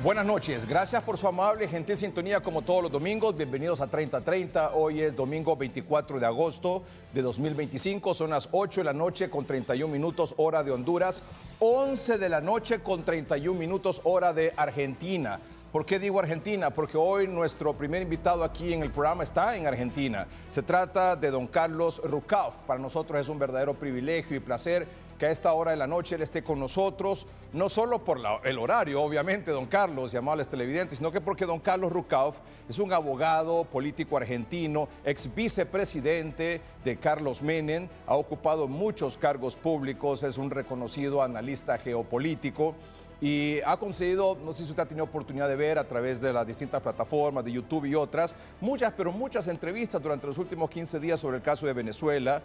Buenas noches, gracias por su amable gentil sintonía como todos los domingos. Bienvenidos a 3030. Hoy es domingo 24 de agosto de 2025. Son las 8 de la noche con 31 minutos hora de Honduras, 11 de la noche con 31 minutos hora de Argentina. ¿Por qué digo Argentina? Porque hoy nuestro primer invitado aquí en el programa está en Argentina. Se trata de don Carlos Rucauf. Para nosotros es un verdadero privilegio y placer que a esta hora de la noche él esté con nosotros, no solo por el horario, obviamente, don Carlos y amables televidentes, sino que porque don Carlos Rucauf es un abogado político argentino, ex vicepresidente de Carlos Menem, ha ocupado muchos cargos públicos, es un reconocido analista geopolítico. Y ha conseguido, no sé si usted ha tenido oportunidad de ver a través de las distintas plataformas de YouTube y otras, muchas entrevistas durante los últimos 15 días sobre el caso de Venezuela.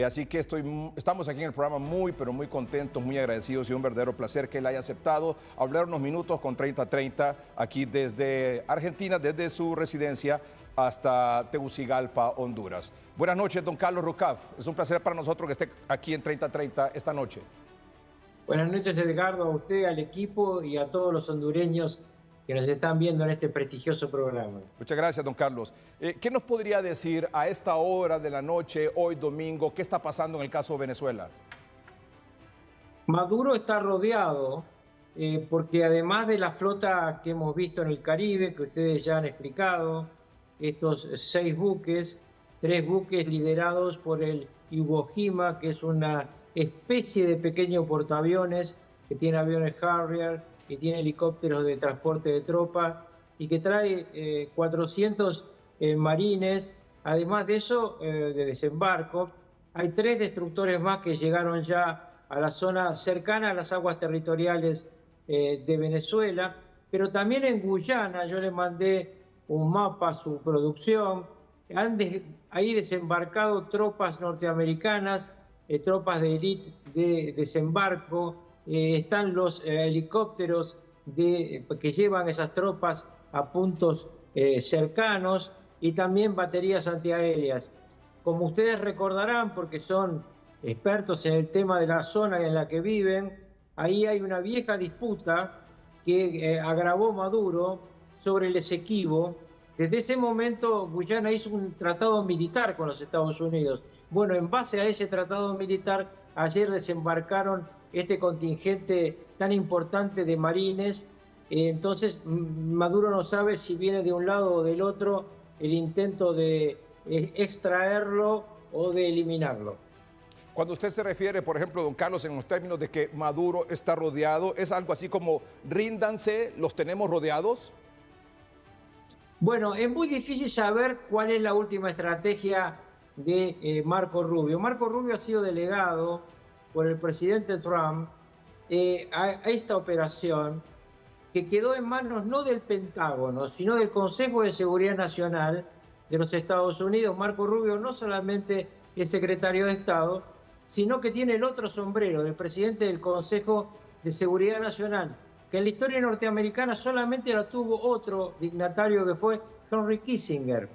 Así que estamos aquí en el programa muy contentos, muy agradecidos y un verdadero placer que él haya aceptado hablar unos minutos con 3030 aquí desde Argentina, desde su residencia hasta Tegucigalpa, Honduras. Buenas noches, don Carlos Rucauf. Es un placer para nosotros que esté aquí en 3030 esta noche. Buenas noches, Edgardo, a usted, al equipo y a todos los hondureños que nos están viendo en este prestigioso programa. Muchas gracias, don Carlos. ¿Qué nos podría decir a esta hora de la noche, hoy domingo, qué está pasando en el caso de Venezuela? Maduro está rodeado porque además de la flota que hemos visto en el Caribe, que ustedes ya han explicado, estos 6 buques, 3 buques liderados por el Iwo Jima, que es una especie de pequeño portaaviones que tiene aviones Harrier, que tiene helicópteros de transporte de tropas y que trae 400 marines. Además de eso, de desembarco, hay 3 destructores más que llegaron ya a la zona cercana a las aguas territoriales de Venezuela, pero también en Guyana, yo le mandé un mapa a su producción, han ahí desembarcado tropas norteamericanas, tropas de élite de desembarco, están los helicópteros que llevan esas tropas a puntos cercanos y también baterías antiaéreas. Como ustedes recordarán, porque son expertos en el tema de la zona en la que viven, ahí hay una vieja disputa que agravó Maduro sobre el Esequibo. Desde ese momento, Guyana hizo un tratado militar con los Estados Unidos. Bueno, en base a ese tratado militar, ayer desembarcaron este contingente tan importante de marines. Entonces, Maduro no sabe si viene de un lado o del otro el intento de extraerlo o de eliminarlo. Cuando usted se refiere, por ejemplo, don Carlos, en los términos de que Maduro está rodeado, ¿es algo así como ríndanse, los tenemos rodeados? Bueno, es muy difícil saber cuál es la última estrategia de Marco Rubio. Marco Rubio ha sido delegado por el presidente Trump a esta operación que quedó en manos no del Pentágono, sino del Consejo de Seguridad Nacional de los Estados Unidos. Marco Rubio no solamente es secretario de Estado, sino que tiene el otro sombrero del presidente del Consejo de Seguridad Nacional, que en la historia norteamericana solamente la tuvo otro dignatario, que fue Henry Kissinger.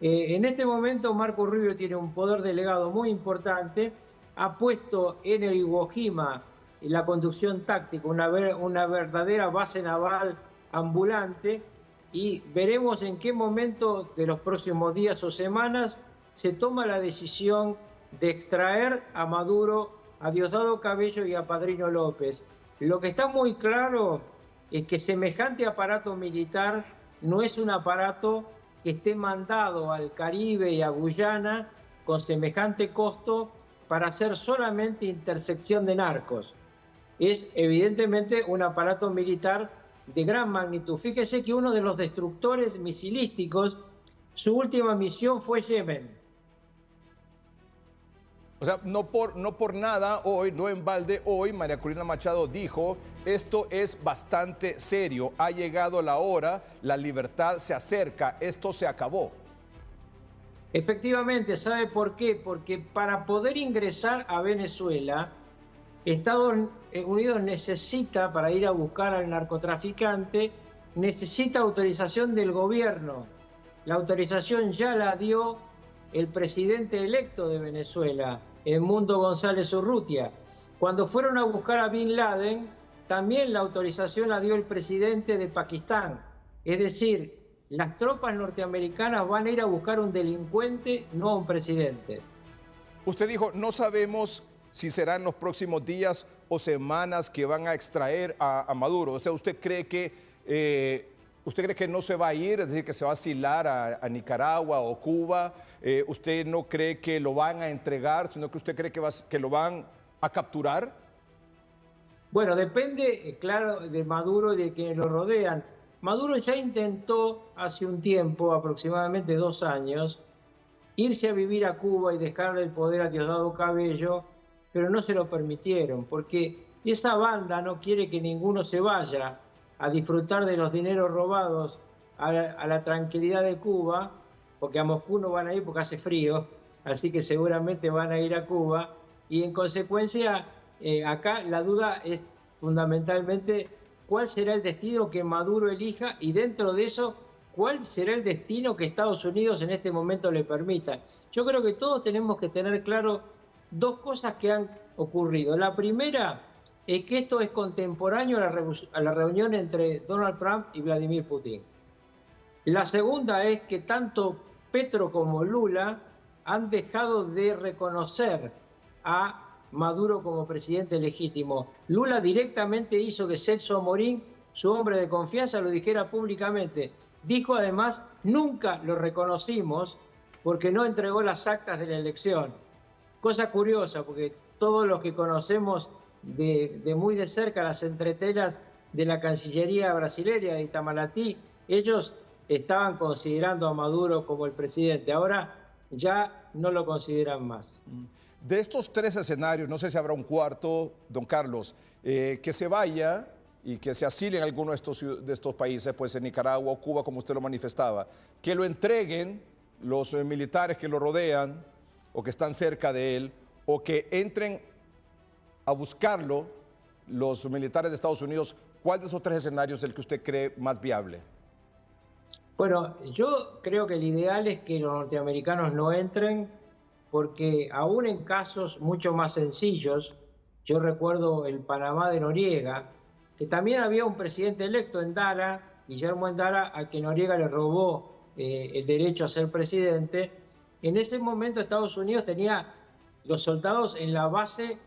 En este momento Marco Rubio tiene un poder delegado muy importante, ha puesto en el Iwo Jima la conducción táctica, una verdadera base naval ambulante, y veremos en qué momento de los próximos días o semanas se toma la decisión de extraer a Maduro, a Diosdado Cabello y a Padrino López. Lo que está muy claro es que semejante aparato militar no es un aparato que esté mandado al Caribe y a Guyana con semejante costo para hacer solamente intersección de narcos. Es evidentemente un aparato militar de gran magnitud. Fíjese que uno de los destructores misilísticos, su última misión fue Yemen. O sea, no por nada hoy, no en balde hoy, María Corina Machado dijo, esto es bastante serio, ha llegado la hora, la libertad se acerca, esto se acabó. Efectivamente, ¿sabe por qué? Porque para poder ingresar a Venezuela, Estados Unidos necesita, para ir a buscar al narcotraficante, necesita autorización del gobierno. La autorización ya la dio el presidente electo de Venezuela, Edmundo González Urrutia. Cuando fueron a buscar a Bin Laden, también la autorización la dio el presidente de Pakistán. Es decir, las tropas norteamericanas van a ir a buscar un delincuente, no a un presidente. Usted dijo, no sabemos si será en los próximos días o semanas que van a extraer a Maduro. O sea, ¿usted cree que no se va a ir, es decir, que se va a asilar a Nicaragua o Cuba? ¿Usted no cree que lo van a entregar, sino que usted cree que lo van a capturar? Bueno, depende, claro, de Maduro y de quienes lo rodean. Maduro ya intentó hace un tiempo, aproximadamente 2 años, irse a vivir a Cuba y dejarle el poder a Diosdado Cabello, pero no se lo permitieron, porque esa banda no quiere que ninguno se vaya a disfrutar de los dineros robados a la tranquilidad de Cuba, porque a Moscú no van a ir porque hace frío, así que seguramente van a ir a Cuba, y en consecuencia acá la duda es fundamentalmente cuál será el destino que Maduro elija y dentro de eso cuál será el destino que Estados Unidos en este momento le permita. Yo creo que todos tenemos que tener claro 2 cosas que han ocurrido. La primera es que esto es contemporáneo a la reunión entre Donald Trump y Vladimir Putin. La segunda es que tanto Petro como Lula han dejado de reconocer a Maduro como presidente legítimo. Lula directamente hizo que Celso Amorín, su hombre de confianza, lo dijera públicamente. Dijo además, nunca lo reconocimos porque no entregó las actas de la elección. Cosa curiosa, porque todos los que conocemos de muy de cerca las entretelas de la Cancillería brasileña de Itamaraty, ellos estaban considerando a Maduro como el presidente. Ahora ya no lo consideran más. De estos 3 escenarios, no sé si habrá un cuarto, don Carlos, que se vaya y que se asile en alguno de estos países, pues en Nicaragua o Cuba, como usted lo manifestaba, que lo entreguen los militares que lo rodean o que están cerca de él, o que entren a buscarlo los militares de Estados Unidos. ¿Cuál de esos 3 escenarios es el que usted cree más viable? Bueno, yo creo que el ideal es que los norteamericanos no entren, porque aún en casos mucho más sencillos, yo recuerdo el Panamá de Noriega, que también había un presidente electo Endara, Guillermo Endara, al que Noriega le robó el derecho a ser presidente. En ese momento Estados Unidos tenía los soldados en la base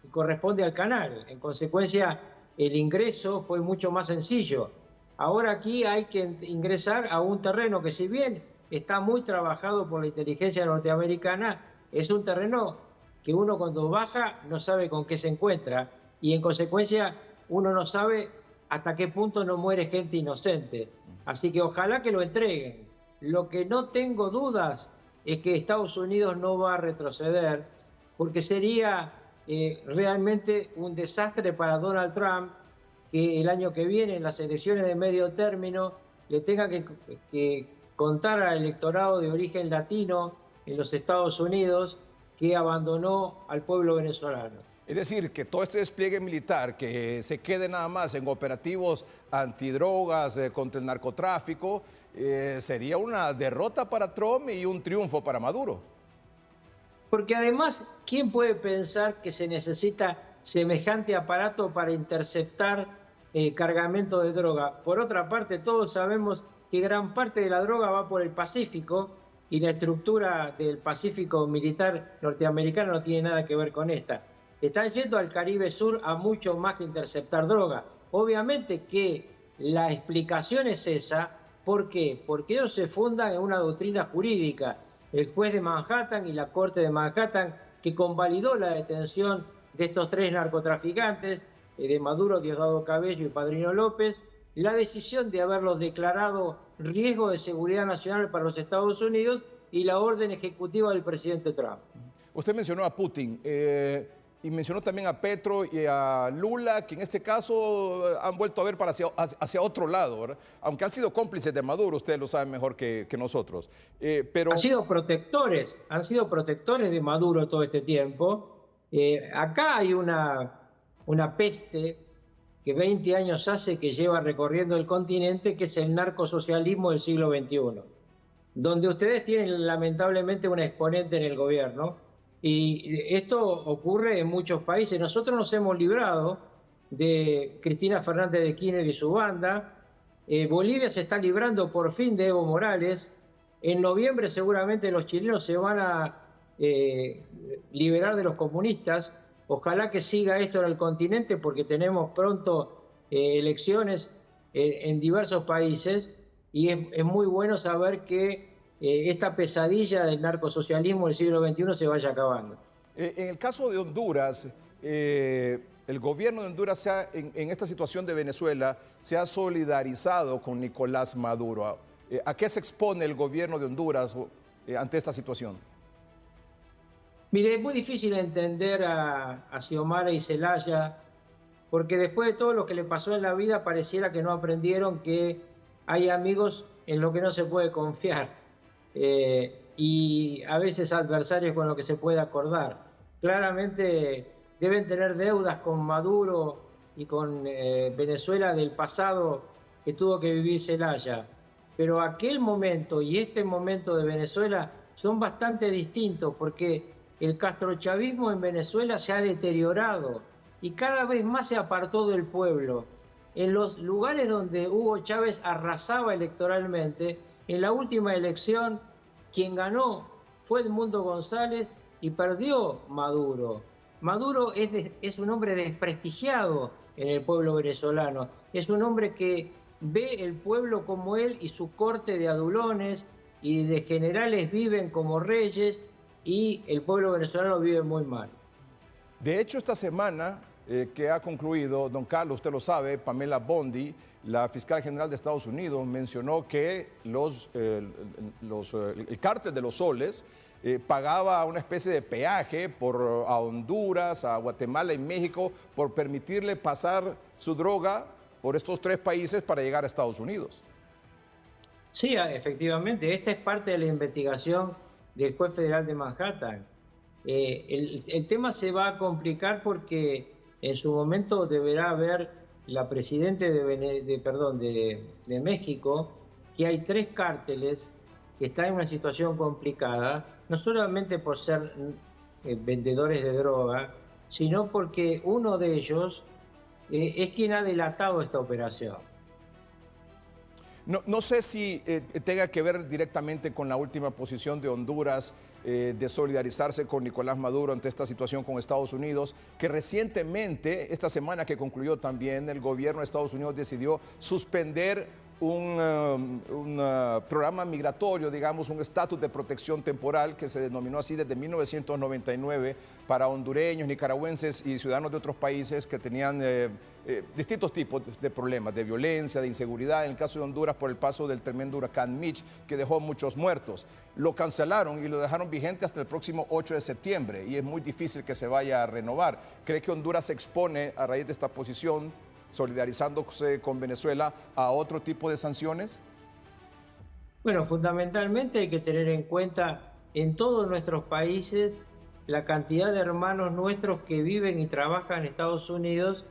que corresponde al canal. En consecuencia, el ingreso fue mucho más sencillo. Ahora aquí hay que ingresar a un terreno que, si bien está muy trabajado por la inteligencia norteamericana, es un terreno que uno cuando baja no sabe con qué se encuentra y en consecuencia uno no sabe hasta qué punto no muere gente inocente. Así que ojalá que lo entreguen. Lo que no tengo dudas es que Estados Unidos no va a retroceder, porque sería realmente un desastre para Donald Trump que el año que viene, en las elecciones de medio término, le tenga que contar al electorado de origen latino en los Estados Unidos que abandonó al pueblo venezolano. Es decir, que todo este despliegue militar, que se quede nada más en operativos antidrogas contra el narcotráfico, sería una derrota para Trump y un triunfo para Maduro. Porque además, ¿quién puede pensar que se necesita semejante aparato para interceptar cargamento de droga? Por otra parte, todos sabemos que gran parte de la droga va por el Pacífico y la estructura del Pacífico militar norteamericano no tiene nada que ver con esta. Están yendo al Caribe Sur a mucho más que interceptar droga. Obviamente que la explicación es esa. ¿Por qué? Porque ellos se fundan en una doctrina jurídica. El juez de Manhattan y la Corte de Manhattan, que convalidó la detención de estos 3 narcotraficantes, de Maduro, Diosdado Cabello y Padrino López, la decisión de haberlos declarado riesgo de seguridad nacional para los Estados Unidos y la orden ejecutiva del presidente Trump. Usted mencionó a Putin y mencionó también a Petro y a Lula, que en este caso han vuelto a ver hacia otro lado, ¿verdad? Aunque han sido cómplices de Maduro, ustedes lo saben mejor que nosotros. Pero han sido protectores de Maduro todo este tiempo. Acá hay una peste que 20 años hace que lleva recorriendo el continente, que es el narcosocialismo del siglo XXI, donde ustedes tienen lamentablemente un exponente en el gobierno, y esto ocurre en muchos países. Nosotros nos hemos librado de Cristina Fernández de Kirchner y su banda. Bolivia se está librando por fin de Evo Morales. En noviembre seguramente los chilenos se van a liberar de los comunistas. Ojalá que siga esto en el continente porque tenemos pronto elecciones en diversos países y es muy bueno saber que esta pesadilla del narcosocialismo del siglo XXI se vaya acabando. En el caso de Honduras, el gobierno de Honduras en esta situación de Venezuela se ha solidarizado con Nicolás Maduro. ¿A qué se expone el gobierno de Honduras ante esta situación? Mire, es muy difícil entender a Xiomara y Zelaya, porque después de todo lo que le pasó en la vida pareciera que no aprendieron que hay amigos en los que no se puede confiar y a veces adversarios con los que se puede acordar. Claramente deben tener deudas con Maduro y con Venezuela del pasado que tuvo que vivir Zelaya. Pero aquel momento y este momento de Venezuela son bastante distintos porque el castrochavismo en Venezuela se ha deteriorado y cada vez más se apartó del pueblo. En los lugares donde Hugo Chávez arrasaba electoralmente, en la última elección quien ganó fue Edmundo González y perdió Maduro. Maduro es un hombre desprestigiado en el pueblo venezolano, es un hombre que ve el pueblo como él y su corte de adulones y de generales viven como reyes y el pueblo venezolano vive muy mal. De hecho, esta semana que ha concluido, don Carlos, usted lo sabe, Pamela Bondi, la fiscal general de Estados Unidos, mencionó que el cártel de los soles pagaba una especie de peaje a Honduras, a Guatemala y México por permitirle pasar su droga por estos tres países para llegar a Estados Unidos. Sí, efectivamente, esta es parte de la investigación del juez federal de Manhattan. El tema se va a complicar porque en su momento deberá haber la presidenta de México, que hay tres cárteles que están en una situación complicada, no solamente por ser vendedores de droga, sino porque uno de ellos es quien ha delatado esta operación. No sé si tenga que ver directamente con la última posición de Honduras de solidarizarse con Nicolás Maduro ante esta situación con Estados Unidos, que recientemente, esta semana que concluyó también, el gobierno de Estados Unidos decidió suspender un programa migratorio, digamos, un estatus de protección temporal que se denominó así desde 1999 para hondureños, nicaragüenses y ciudadanos de otros países que tenían distintos tipos de problemas, de violencia, de inseguridad. En el caso de Honduras, por el paso del tremendo huracán Mitch, que dejó muchos muertos. Lo cancelaron y lo dejaron vigente hasta el próximo 8 de septiembre y es muy difícil que se vaya a renovar. ¿Cree que Honduras se expone a raíz de esta posición, solidarizándose con Venezuela, a otro tipo de sanciones? Bueno, fundamentalmente hay que tener en cuenta en todos nuestros países la cantidad de hermanos nuestros que viven y trabajan en Estados Unidos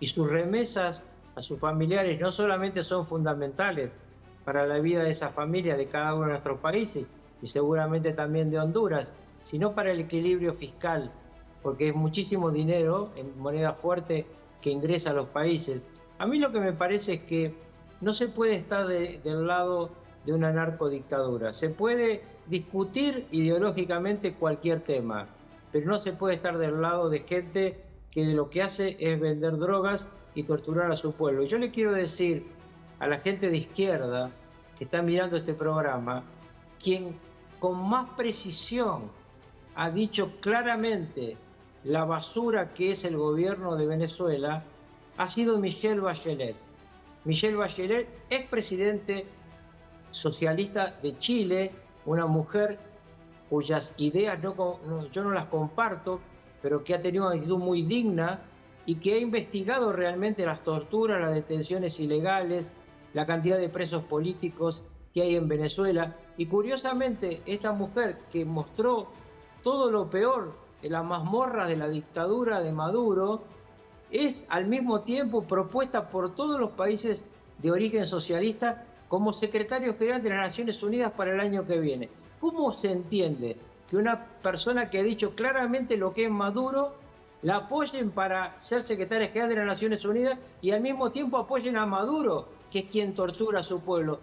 y sus remesas a sus familiares no solamente son fundamentales para la vida de esa familia de cada uno de nuestros países y seguramente también de Honduras, sino para el equilibrio fiscal, porque es muchísimo dinero en moneda fuerte que ingresa a los países. A mí lo que me parece es que no se puede estar del lado de una narcodictadura. Se puede discutir ideológicamente cualquier tema, pero no se puede estar del lado de gente que lo que hace es vender drogas y torturar a su pueblo. Y yo le quiero decir a la gente de izquierda que está mirando este programa, quien con más precisión ha dicho claramente la basura que es el gobierno de Venezuela, ha sido Michelle Bachelet. Michelle Bachelet, expresidente socialista de Chile, una mujer cuyas ideas yo no las comparto, pero que ha tenido una actitud muy digna y que ha investigado realmente las torturas, las detenciones ilegales, la cantidad de presos políticos que hay en Venezuela. Y curiosamente, esta mujer que mostró todo lo peor de la mazmorra de la dictadura de Maduro, es al mismo tiempo propuesta por todos los países de origen socialista como secretario general de las Naciones Unidas para el año que viene. ¿Cómo se entiende que una persona que ha dicho claramente lo que es Maduro la apoyen para ser secretaria general de las Naciones Unidas y al mismo tiempo apoyen a Maduro, que es quien tortura a su pueblo.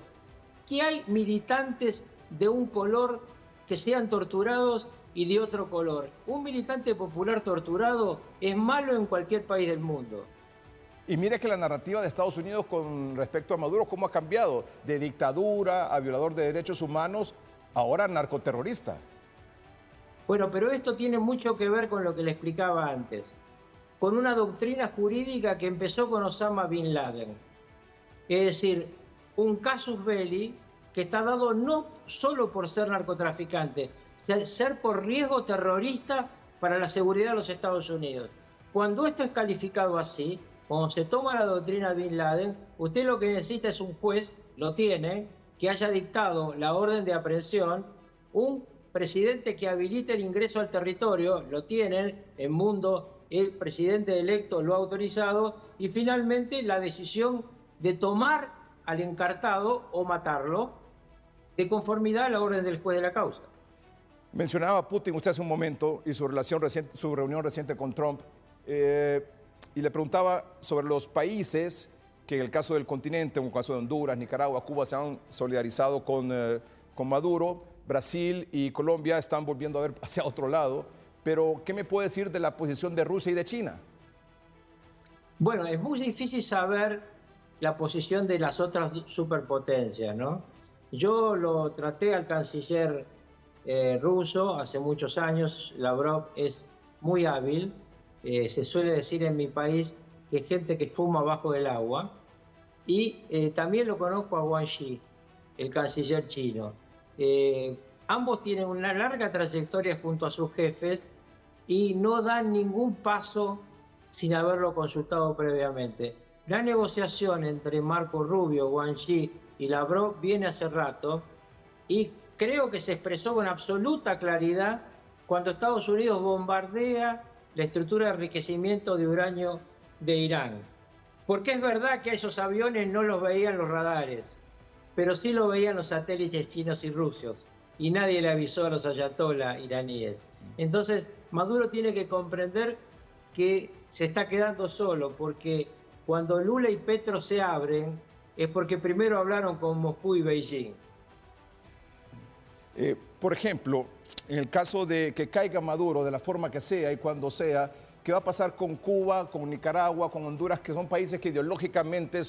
Que hay militantes de un color que sean torturados y de otro color. Un militante popular torturado es malo en cualquier país del mundo. Y mire que la narrativa de Estados Unidos con respecto a Maduro, cómo ha cambiado de dictadura a violador de derechos humanos, ahora narcoterrorista. Bueno, pero esto tiene mucho que ver con lo que le explicaba antes, con una doctrina jurídica que empezó con Osama Bin Laden. Es decir, un casus belli que está dado no solo por ser narcotraficante, ser por riesgo terrorista para la seguridad de los Estados Unidos. Cuando esto es calificado así, cuando se toma la doctrina Bin Laden, usted lo que necesita es un juez, lo tiene, que haya dictado la orden de aprehensión, un presidente que habilite el ingreso al territorio, lo tienen, en mundo el presidente electo lo ha autorizado, y finalmente la decisión de tomar al encartado o matarlo de conformidad a la orden del juez de la causa. Mencionaba a Putin usted hace un momento y su relación reciente, su reunión reciente con Trump, y le preguntaba sobre los países que en el caso del continente, en el caso de Honduras, Nicaragua, Cuba, se han solidarizado con Maduro. Brasil y Colombia están volviendo a ver hacia otro lado, pero ¿qué me puede decir de la posición de Rusia y de China? Bueno, es muy difícil saber la posición de las otras superpotencias, ¿no? Yo lo traté al canciller ruso hace muchos años. Lavrov es muy hábil. Se suele decir en mi país que es gente que fuma bajo el agua. Y también lo conozco a Wang Yi, el canciller chino. Ambos tienen una larga trayectoria junto a sus jefes y no dan ningún paso sin haberlo consultado previamente. La negociación entre Marco Rubio, Wang Yi y Lavrov viene hace rato y creo que se expresó con absoluta claridad cuando Estados Unidos bombardea la estructura de enriquecimiento de uranio de Irán. Porque es verdad que esos aviones no los veían los radares, pero sí lo veían los satélites chinos y rusos, y nadie le avisó a los ayatolás iraníes. Entonces, Maduro tiene que comprender que se está quedando solo, porque cuando Lula y Petro se abren, es porque primero hablaron con Moscú y Beijing. Por ejemplo, en el caso de que caiga Maduro de la forma que sea y cuando sea, ¿qué va a pasar con Cuba, con Nicaragua, con Honduras, que son países que ideológicamente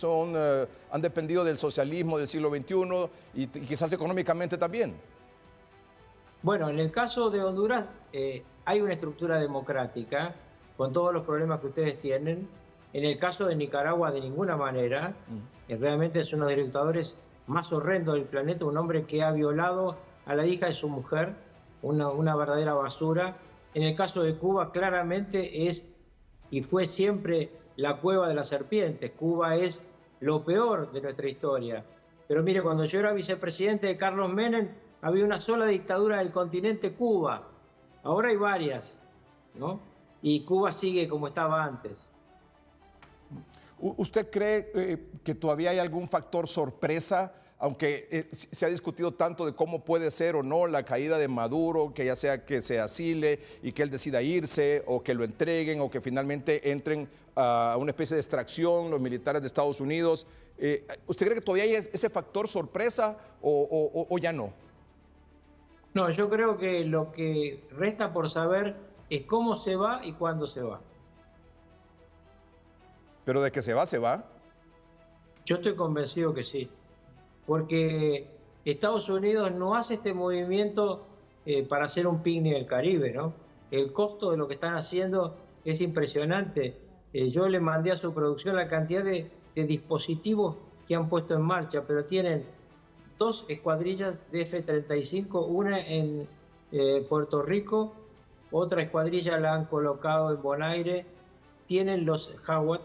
han dependido del socialismo del siglo XXI y quizás económicamente también? Bueno, en el caso de Honduras hay una estructura democrática con todos los problemas que ustedes tienen. En el caso de Nicaragua, de ninguna manera. Realmente es uno de los dictadores más horrendos del planeta, un hombre que ha violado a la hija de su mujer, una verdadera basura. En el caso de Cuba, claramente es y fue siempre la cueva de las serpientes. Cuba es lo peor de nuestra historia. Pero mire, cuando yo era vicepresidente de Carlos Menem, había una sola dictadura del continente, Cuba. Ahora hay varias, ¿no? Y Cuba sigue como estaba antes. ¿Usted cree que todavía hay algún factor sorpresa, aunque se ha discutido tanto de cómo puede ser o no la caída de Maduro, que ya sea que se asile y que él decida irse, o que lo entreguen, o que finalmente entren a una especie de extracción los militares de Estados Unidos? ¿Usted cree que todavía hay ese factor sorpresa o ya no? No, yo creo que lo que resta por saber es cómo se va y cuándo se va. Pero de que se va, se va. Yo estoy convencido que sí, porque Estados Unidos no hace este movimiento para hacer un picnic del Caribe, ¿no? El costo de lo que están haciendo es impresionante. Yo le mandé a su producción la cantidad de dispositivos que han puesto en marcha, pero tienen 2 escuadrillas de F-35, una en Puerto Rico, otra escuadrilla la han colocado en Bonaire, tienen los Howard,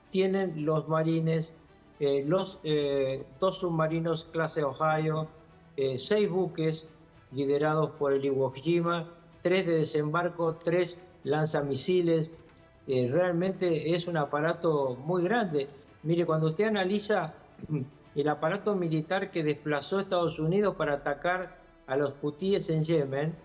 tienen los marines, los 2 submarinos clase Ohio, 6 buques liderados por el Iwo Jima, 3 de desembarco, 3 lanzamisiles. Realmente es un aparato muy grande. Mire, cuando usted analiza el aparato militar que desplazó Estados Unidos para atacar a los hutíes en Yemen,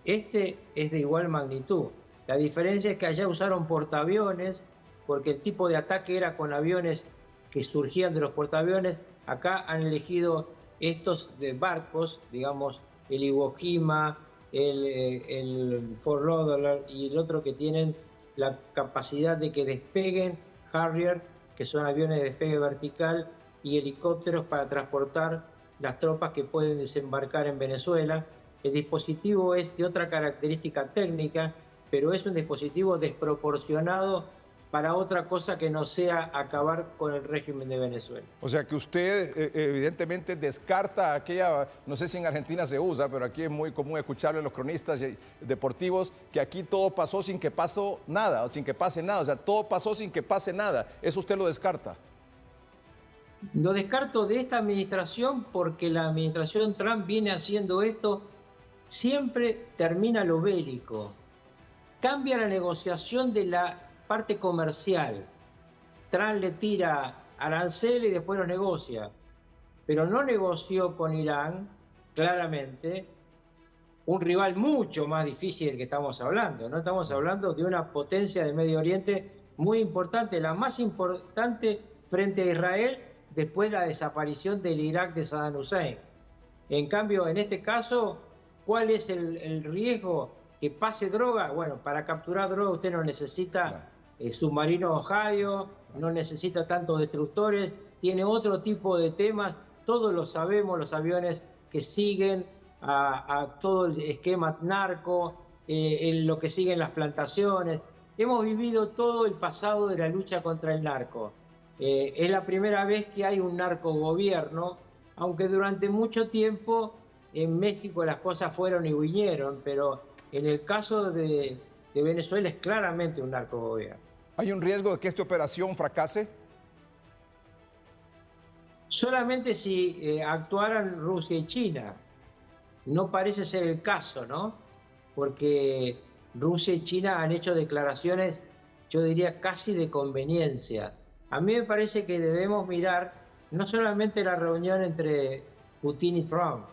este es de igual magnitud. La diferencia es que allá usaron portaaviones, porque el tipo de ataque era con aviones que surgían de los portaaviones. Acá han elegido estos de barcos, digamos, el Iwo Jima, el Fort Lauderdale y el otro que tienen la capacidad de que despeguen, Harrier, que son aviones de despegue vertical, y helicópteros para transportar las tropas que pueden desembarcar en Venezuela. El dispositivo es de otra característica técnica, pero es un dispositivo desproporcionado para otra cosa que no sea acabar con el régimen de Venezuela. O sea que usted evidentemente descarta aquella, no sé si en Argentina se usa, pero aquí es muy común escucharlo en los cronistas deportivos, que aquí todo pasó sin que pasó nada, o sin que pase nada, o sea, todo pasó sin que pase nada. ¿Eso usted lo descarta? Lo descarto de esta administración porque la administración Trump viene haciendo esto, siempre termina lo bélico. Cambia la negociación de la parte comercial. Trump le tira aranceles y después los negocia. Pero no negoció con Irán, claramente, un rival mucho más difícil del que estamos hablando. No estamos hablando de una potencia de Medio Oriente muy importante, la más importante frente a Israel después de la desaparición del Irak de Saddam Hussein. En cambio, en este caso, ¿cuál es el riesgo? Que pase droga. Bueno, para capturar droga usted no necesita submarinos Ohio, no necesita tantos destructores, tiene otro tipo de temas. Todos lo sabemos, los aviones que siguen a todo el esquema narco, en lo que siguen las plantaciones. Hemos vivido todo el pasado de la lucha contra el narco. Es la primera vez que hay un narcogobierno, aunque durante mucho tiempo en México las cosas fueron y vinieron, pero en el caso de Venezuela es claramente un narcogobierno. ¿Hay un riesgo de que esta operación fracase? Solamente si actuaran Rusia y China. No parece ser el caso, ¿no? Porque Rusia y China han hecho declaraciones, yo diría, casi de conveniencia. A mí me parece que debemos mirar no solamente la reunión entre Putin y Trump,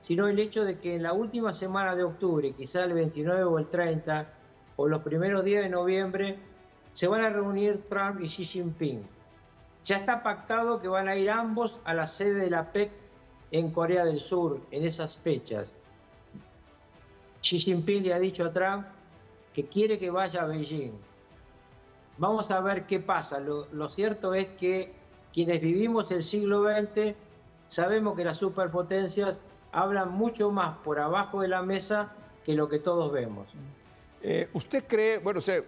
sino el hecho de que en la última semana de octubre, quizá el 29 o el 30, o los primeros días de noviembre, se van a reunir Trump y Xi Jinping. Ya está pactado que van a ir ambos a la sede de la PEC en Corea del Sur en esas fechas. Xi Jinping le ha dicho a Trump que quiere que vaya a Beijing. Vamos a ver qué pasa. Lo cierto es que quienes vivimos el siglo XX sabemos que las superpotencias hablan mucho más por abajo de la mesa que lo que todos vemos. ¿Usted cree, bueno, se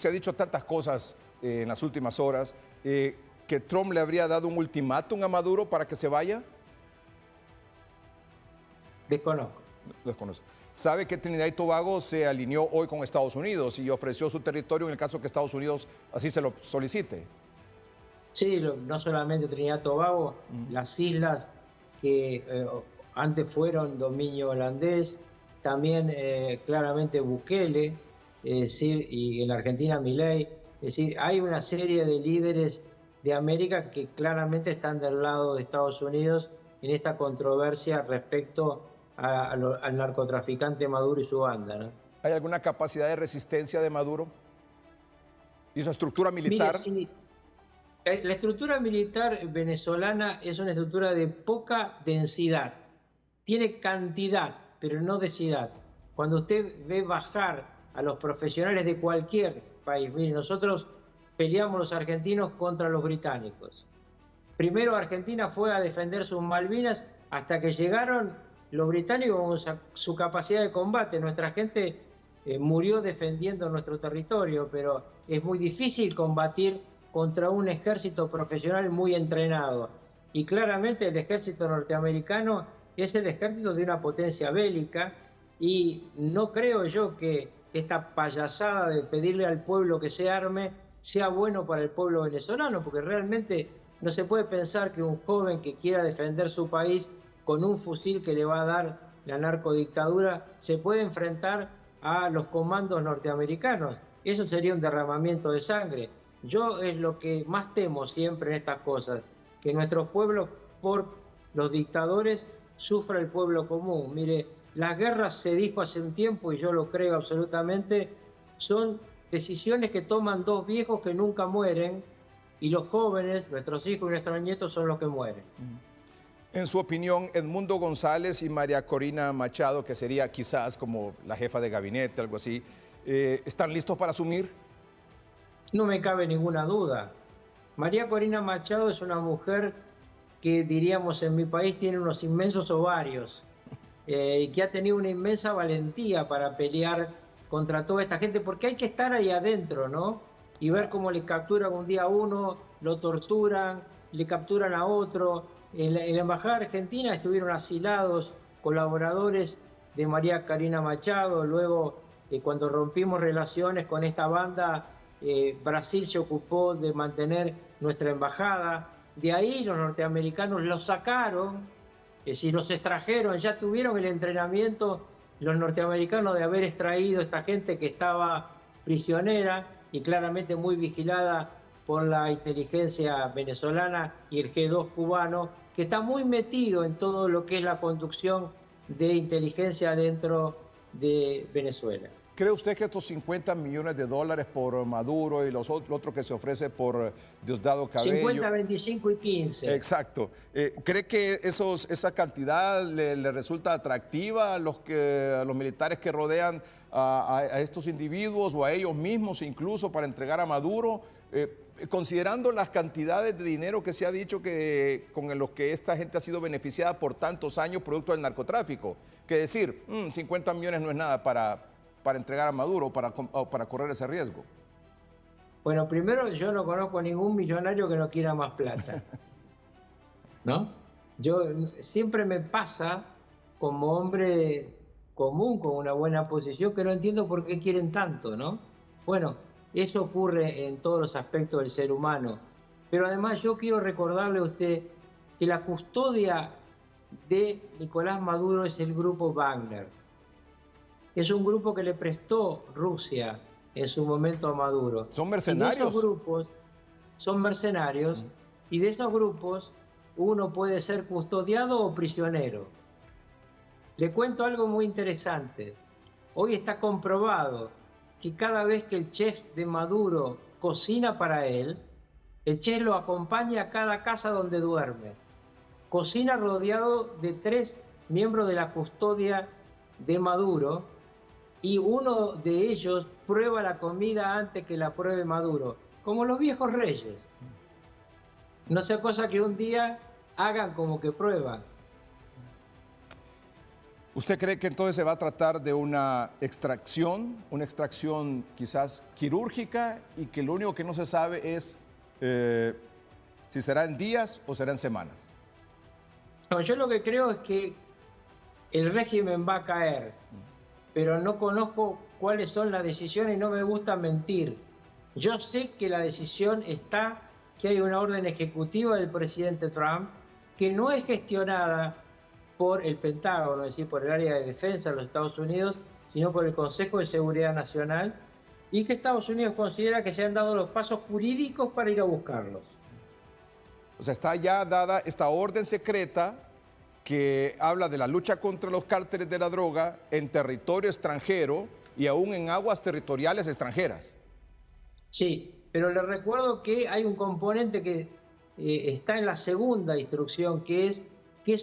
ha dicho tantas cosas en las últimas horas, que Trump le habría dado un ultimátum a Maduro para que se vaya? Desconozco. Desconozco. ¿Sabe que Trinidad y Tobago se alineó hoy con Estados Unidos y ofreció su territorio en el caso que Estados Unidos así se lo solicite? Sí, no solamente Trinidad y Tobago, las islas que antes fueron dominio holandés, también claramente Bukele, es decir, y en la Argentina Milei. Es decir, hay una serie de líderes de América que claramente están del lado de Estados Unidos en esta controversia respecto al narcotraficante Maduro y su banda, ¿no? ¿Hay alguna capacidad de resistencia de Maduro? ¿Y su estructura militar? Mire, la estructura militar venezolana es una estructura de poca densidad. Tiene cantidad, pero no densidad. Cuando usted ve bajar a los profesionales de cualquier país, mire, nosotros peleamos los argentinos contra los británicos. Primero Argentina fue a defender sus Malvinas hasta que llegaron los británicos con su capacidad de combate. Nuestra gente murió defendiendo nuestro territorio, pero es muy difícil combatir contra un ejército profesional muy entrenado. Y claramente el ejército norteamericano es el ejército de una potencia bélica, y no creo yo que esta payasada de pedirle al pueblo que se arme sea bueno para el pueblo venezolano, porque realmente no se puede pensar que un joven que quiera defender su país con un fusil que le va a dar la narcodictadura se puede enfrentar a los comandos norteamericanos. Eso sería un derramamiento de sangre. Yo es lo que más temo siempre en estas cosas, que nuestros pueblos, por los dictadores, sufra el pueblo común. Mire, las guerras, se dijo hace un tiempo, y yo lo creo absolutamente, son decisiones que toman dos viejos que nunca mueren y los jóvenes, nuestros hijos y nuestros nietos, son los que mueren. En su opinión, Edmundo González y María Corina Machado, que sería quizás como la jefa de gabinete, algo así, ¿están listos para asumir? No me cabe ninguna duda. María Corina Machado es una mujer que, diríamos en mi país, tiene unos inmensos ovarios y que ha tenido una inmensa valentía para pelear contra toda esta gente, porque hay que estar ahí adentro, ¿no? Y ver cómo le capturan un día a uno, lo torturan, le capturan a otro. En la Embajada Argentina estuvieron asilados colaboradores de María Corina Machado. Luego, cuando rompimos relaciones con esta banda, Brasil se ocupó de mantener nuestra embajada. De ahí los norteamericanos los sacaron, es decir, los extrajeron, ya tuvieron el entrenamiento los norteamericanos de haber extraído a esta gente que estaba prisionera y claramente muy vigilada por la inteligencia venezolana y el G2 cubano, que está muy metido en todo lo que es la conducción de inteligencia dentro de Venezuela. ¿Cree usted que estos 50 millones de dólares por Maduro y los otros que se ofrece por Diosdado Cabello? 50, 25 y 15. Exacto. ¿Cree que esa cantidad le resulta atractiva a los militares que rodean a estos individuos o a ellos mismos incluso para entregar a Maduro? Considerando las cantidades de dinero que se ha dicho que con los que esta gente ha sido beneficiada por tantos años producto del narcotráfico, que decir, 50 millones no es nada para entregar a Maduro o para correr ese riesgo. Bueno, primero, yo no conozco a ningún millonario que no quiera más plata, ¿no? Siempre me pasa como hombre común, con una buena posición, que no entiendo por qué quieren tanto, ¿no? Bueno, eso ocurre en todos los aspectos del ser humano. Pero además yo quiero recordarle a usted que la custodia de Nicolás Maduro es el grupo Wagner. Es un grupo que le prestó Rusia en su momento a Maduro. ¿Son mercenarios? Y de esos grupos son mercenarios, y de esos grupos uno puede ser custodiado o prisionero. Le cuento algo muy interesante. Hoy está comprobado que cada vez que el chef de Maduro cocina para él, el chef lo acompaña a cada casa donde duerme. Cocina rodeado de 3 miembros de la custodia de Maduro, y uno de ellos prueba la comida antes que la pruebe Maduro, como los viejos reyes. No sea cosa que un día hagan como que prueban. ¿Usted cree que entonces se va a tratar de una extracción quizás quirúrgica y que lo único que no se sabe es si será en días o será en semanas? No, yo lo que creo es que el régimen va a caer, pero no conozco cuáles son las decisiones y no me gusta mentir. Yo sé que la decisión está, que hay una orden ejecutiva del presidente Trump que no es gestionada por el Pentágono, es decir, por el área de defensa de los Estados Unidos, sino por el Consejo de Seguridad Nacional, y que Estados Unidos considera que se han dado los pasos jurídicos para ir a buscarlos. O sea, está ya dada esta orden secreta que habla de la lucha contra los cárteles de la droga en territorio extranjero y aún en aguas territoriales extranjeras. Sí, pero le recuerdo que hay un componente que está en la segunda instrucción, que es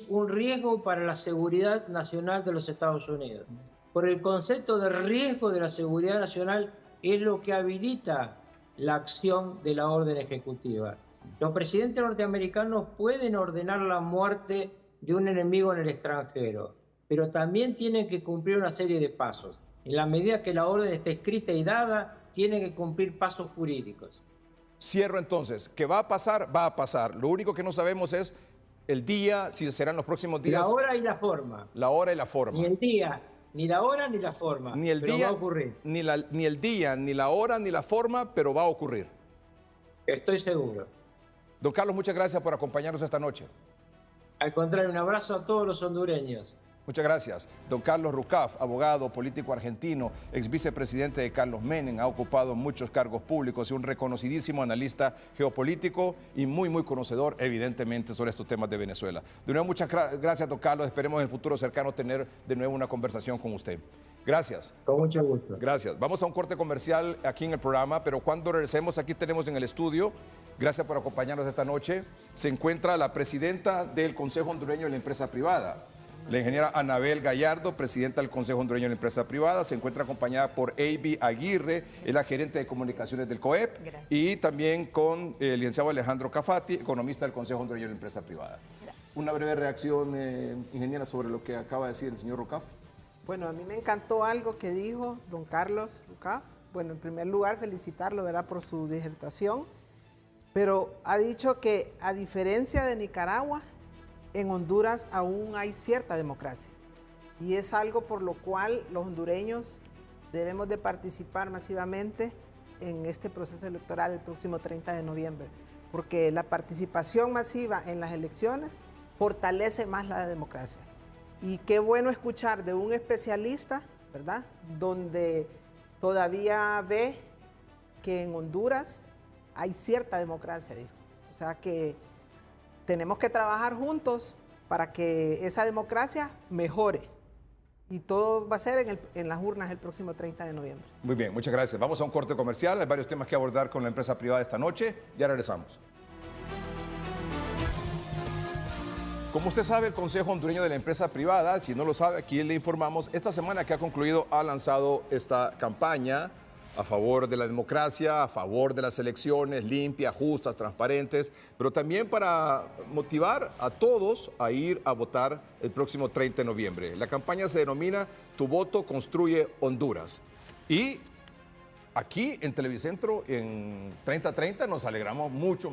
un riesgo para la seguridad nacional de los Estados Unidos. Por el concepto de riesgo de la seguridad nacional es lo que habilita la acción de la orden ejecutiva. Los presidentes norteamericanos pueden ordenar la muerte de un enemigo en el extranjero, pero también tienen que cumplir una serie de pasos. En la medida que la orden esté escrita y dada, tienen que cumplir pasos jurídicos. Cierro entonces, ¿qué va a pasar? Va a pasar. Lo único que no sabemos es el día, si serán los próximos días. La hora y la forma. La hora y la forma. Ni el día, ni la hora, ni la forma. Ni el pero día, va a ocurrir. ni el día, ni la hora, ni la forma, pero va a ocurrir. Estoy seguro. Don Carlos, muchas gracias por acompañarnos esta noche. Al contrario, un abrazo a todos los hondureños. Muchas gracias. Don Carlos Rucaf, abogado, político argentino, ex vicepresidente de Carlos Menem, ha ocupado muchos cargos públicos y un reconocidísimo analista geopolítico y muy conocedor, evidentemente, sobre estos temas de Venezuela. De nuevo, muchas gracias, don Carlos. Esperemos en el futuro cercano tener de nuevo una conversación con usted. Gracias. Con mucho gusto. Gracias. Vamos a un corte comercial aquí en el programa, pero cuando regresemos, aquí tenemos en el estudio, gracias por acompañarnos esta noche, se encuentra la presidenta del Consejo Hondureño de la Empresa Privada, la ingeniera Anabel Gallardo, presidenta del Consejo Hondureño de la Empresa Privada, se encuentra acompañada por Avi Aguirre, es la gerente de comunicaciones del COEP, Gracias. y también con el licenciado Alejandro Cafati, economista del Consejo Hondureño de la Empresa Privada. Gracias. Una breve reacción, ingeniera, sobre lo que acaba de decir el señor Rocaf. Bueno, a mí me encantó algo que dijo don Carlos Lucas. Bueno, en primer lugar, felicitarlo, ¿verdad?, por su disertación, pero ha dicho que, a diferencia de Nicaragua, en Honduras aún hay cierta democracia, y es algo por lo cual los hondureños debemos de participar masivamente en este proceso electoral el próximo 30 de noviembre, porque la participación masiva en las elecciones fortalece más la democracia. Y qué bueno escuchar de un especialista, ¿verdad?, donde todavía ve que en Honduras hay cierta democracia, dijo. O sea que tenemos que trabajar juntos para que esa democracia mejore. Y todo va a ser en las urnas el próximo 30 de noviembre. Muy bien, muchas gracias. Vamos a un corte comercial. Hay varios temas que abordar con la empresa privada esta noche. Ya regresamos. Como usted sabe, el Consejo Hondureño de la Empresa Privada, si no lo sabe, aquí le informamos, esta semana que ha concluido ha lanzado esta campaña a favor de la democracia, a favor de las elecciones limpias, justas, transparentes, pero también para motivar a todos a ir a votar el próximo 30 de noviembre. La campaña se denomina Tu voto construye Honduras. Y aquí en Televicentro, en 3030, nos alegramos mucho,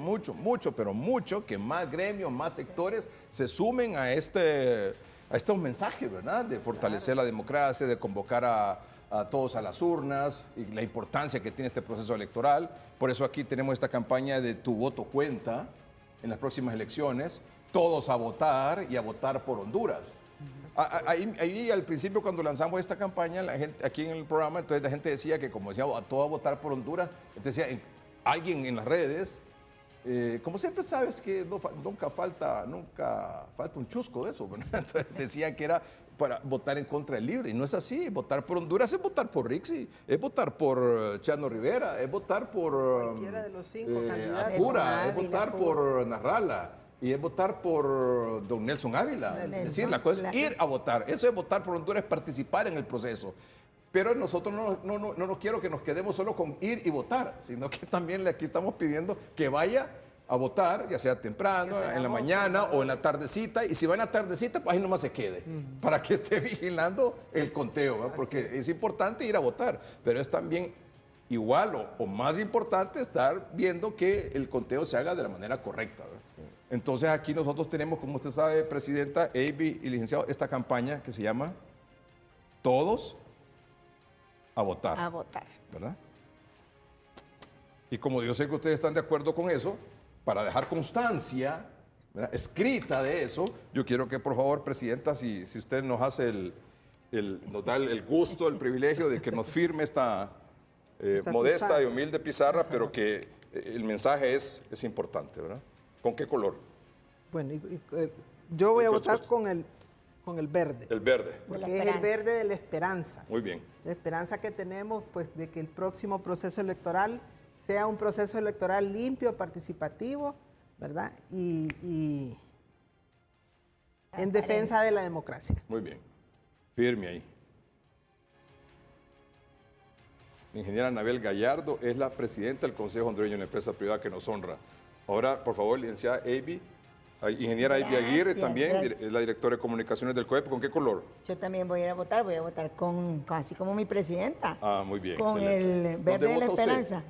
pero mucho que más gremios, más sectores se sumen a estos mensajes, ¿verdad? De fortalecer la democracia, de convocar a todos a las urnas y la importancia que tiene este proceso electoral. Por eso aquí tenemos esta campaña de Tu voto cuenta en las próximas elecciones. Todos a votar y a votar por Honduras. Ahí al principio, cuando lanzamos esta campaña, la gente, aquí en el programa, entonces la gente decía que, como decía, a todo a votar por Honduras, entonces decía, alguien en las redes, como siempre sabes que nunca falta un chusco de eso, ¿verdad? Entonces decía que era para votar en contra del libre, y no es así. Votar por Honduras es votar por Rixi, es votar por Chano Rivera, es votar por Cualquiera de los 5 candidatos. Apura, es votar por Narrala, y es votar por don Nelson Ávila. Es decir, la cosa es ir a votar. Eso es votar por Honduras, es participar en el proceso. Pero nosotros no quiero que nos quedemos solo con ir y votar, sino que también aquí estamos pidiendo que vaya a votar, ya sea temprano, en la mañana o en la tardecita, y si va en la tardecita, pues ahí nomás se quede, para que esté vigilando el conteo, ¿verdad? Porque es importante ir a votar, pero es también igual o más importante estar viendo que el conteo se haga de la manera correcta, ¿verdad? Entonces aquí nosotros tenemos, como usted sabe, presidenta, Avi y licenciado, esta campaña que se llama Todos a votar. A votar. ¿Verdad? Y como yo sé que ustedes están de acuerdo con eso, para dejar constancia, ¿verdad?, escrita de eso, yo quiero que, por favor, presidenta, si usted nos hace nos da el gusto, el privilegio de que nos firme esta modesta pizarra y humilde pizarra, pero que el mensaje es importante, ¿verdad? ¿Con qué color? Bueno, yo voy a ¿Qué votar cosa? con el verde. El verde. Porque es el verde de la esperanza. Muy bien. La esperanza que tenemos, pues, de que el próximo proceso electoral sea un proceso electoral limpio, participativo, ¿verdad? Y en defensa de la democracia. Muy bien. Firme ahí. La ingeniera Anabel Gallardo es la presidenta del Consejo Hondureño de la Empresa Privada, que nos honra. Ahora, por favor, licenciada Avi, ingeniera Avi Aguirre también, gracias. es la directora de comunicaciones del COEP. ¿Con qué color? Yo también voy a ir a votar, con así como mi presidenta. Ah, muy bien. Con excelente. el verde de la ¿Dónde vota usted? esperanza.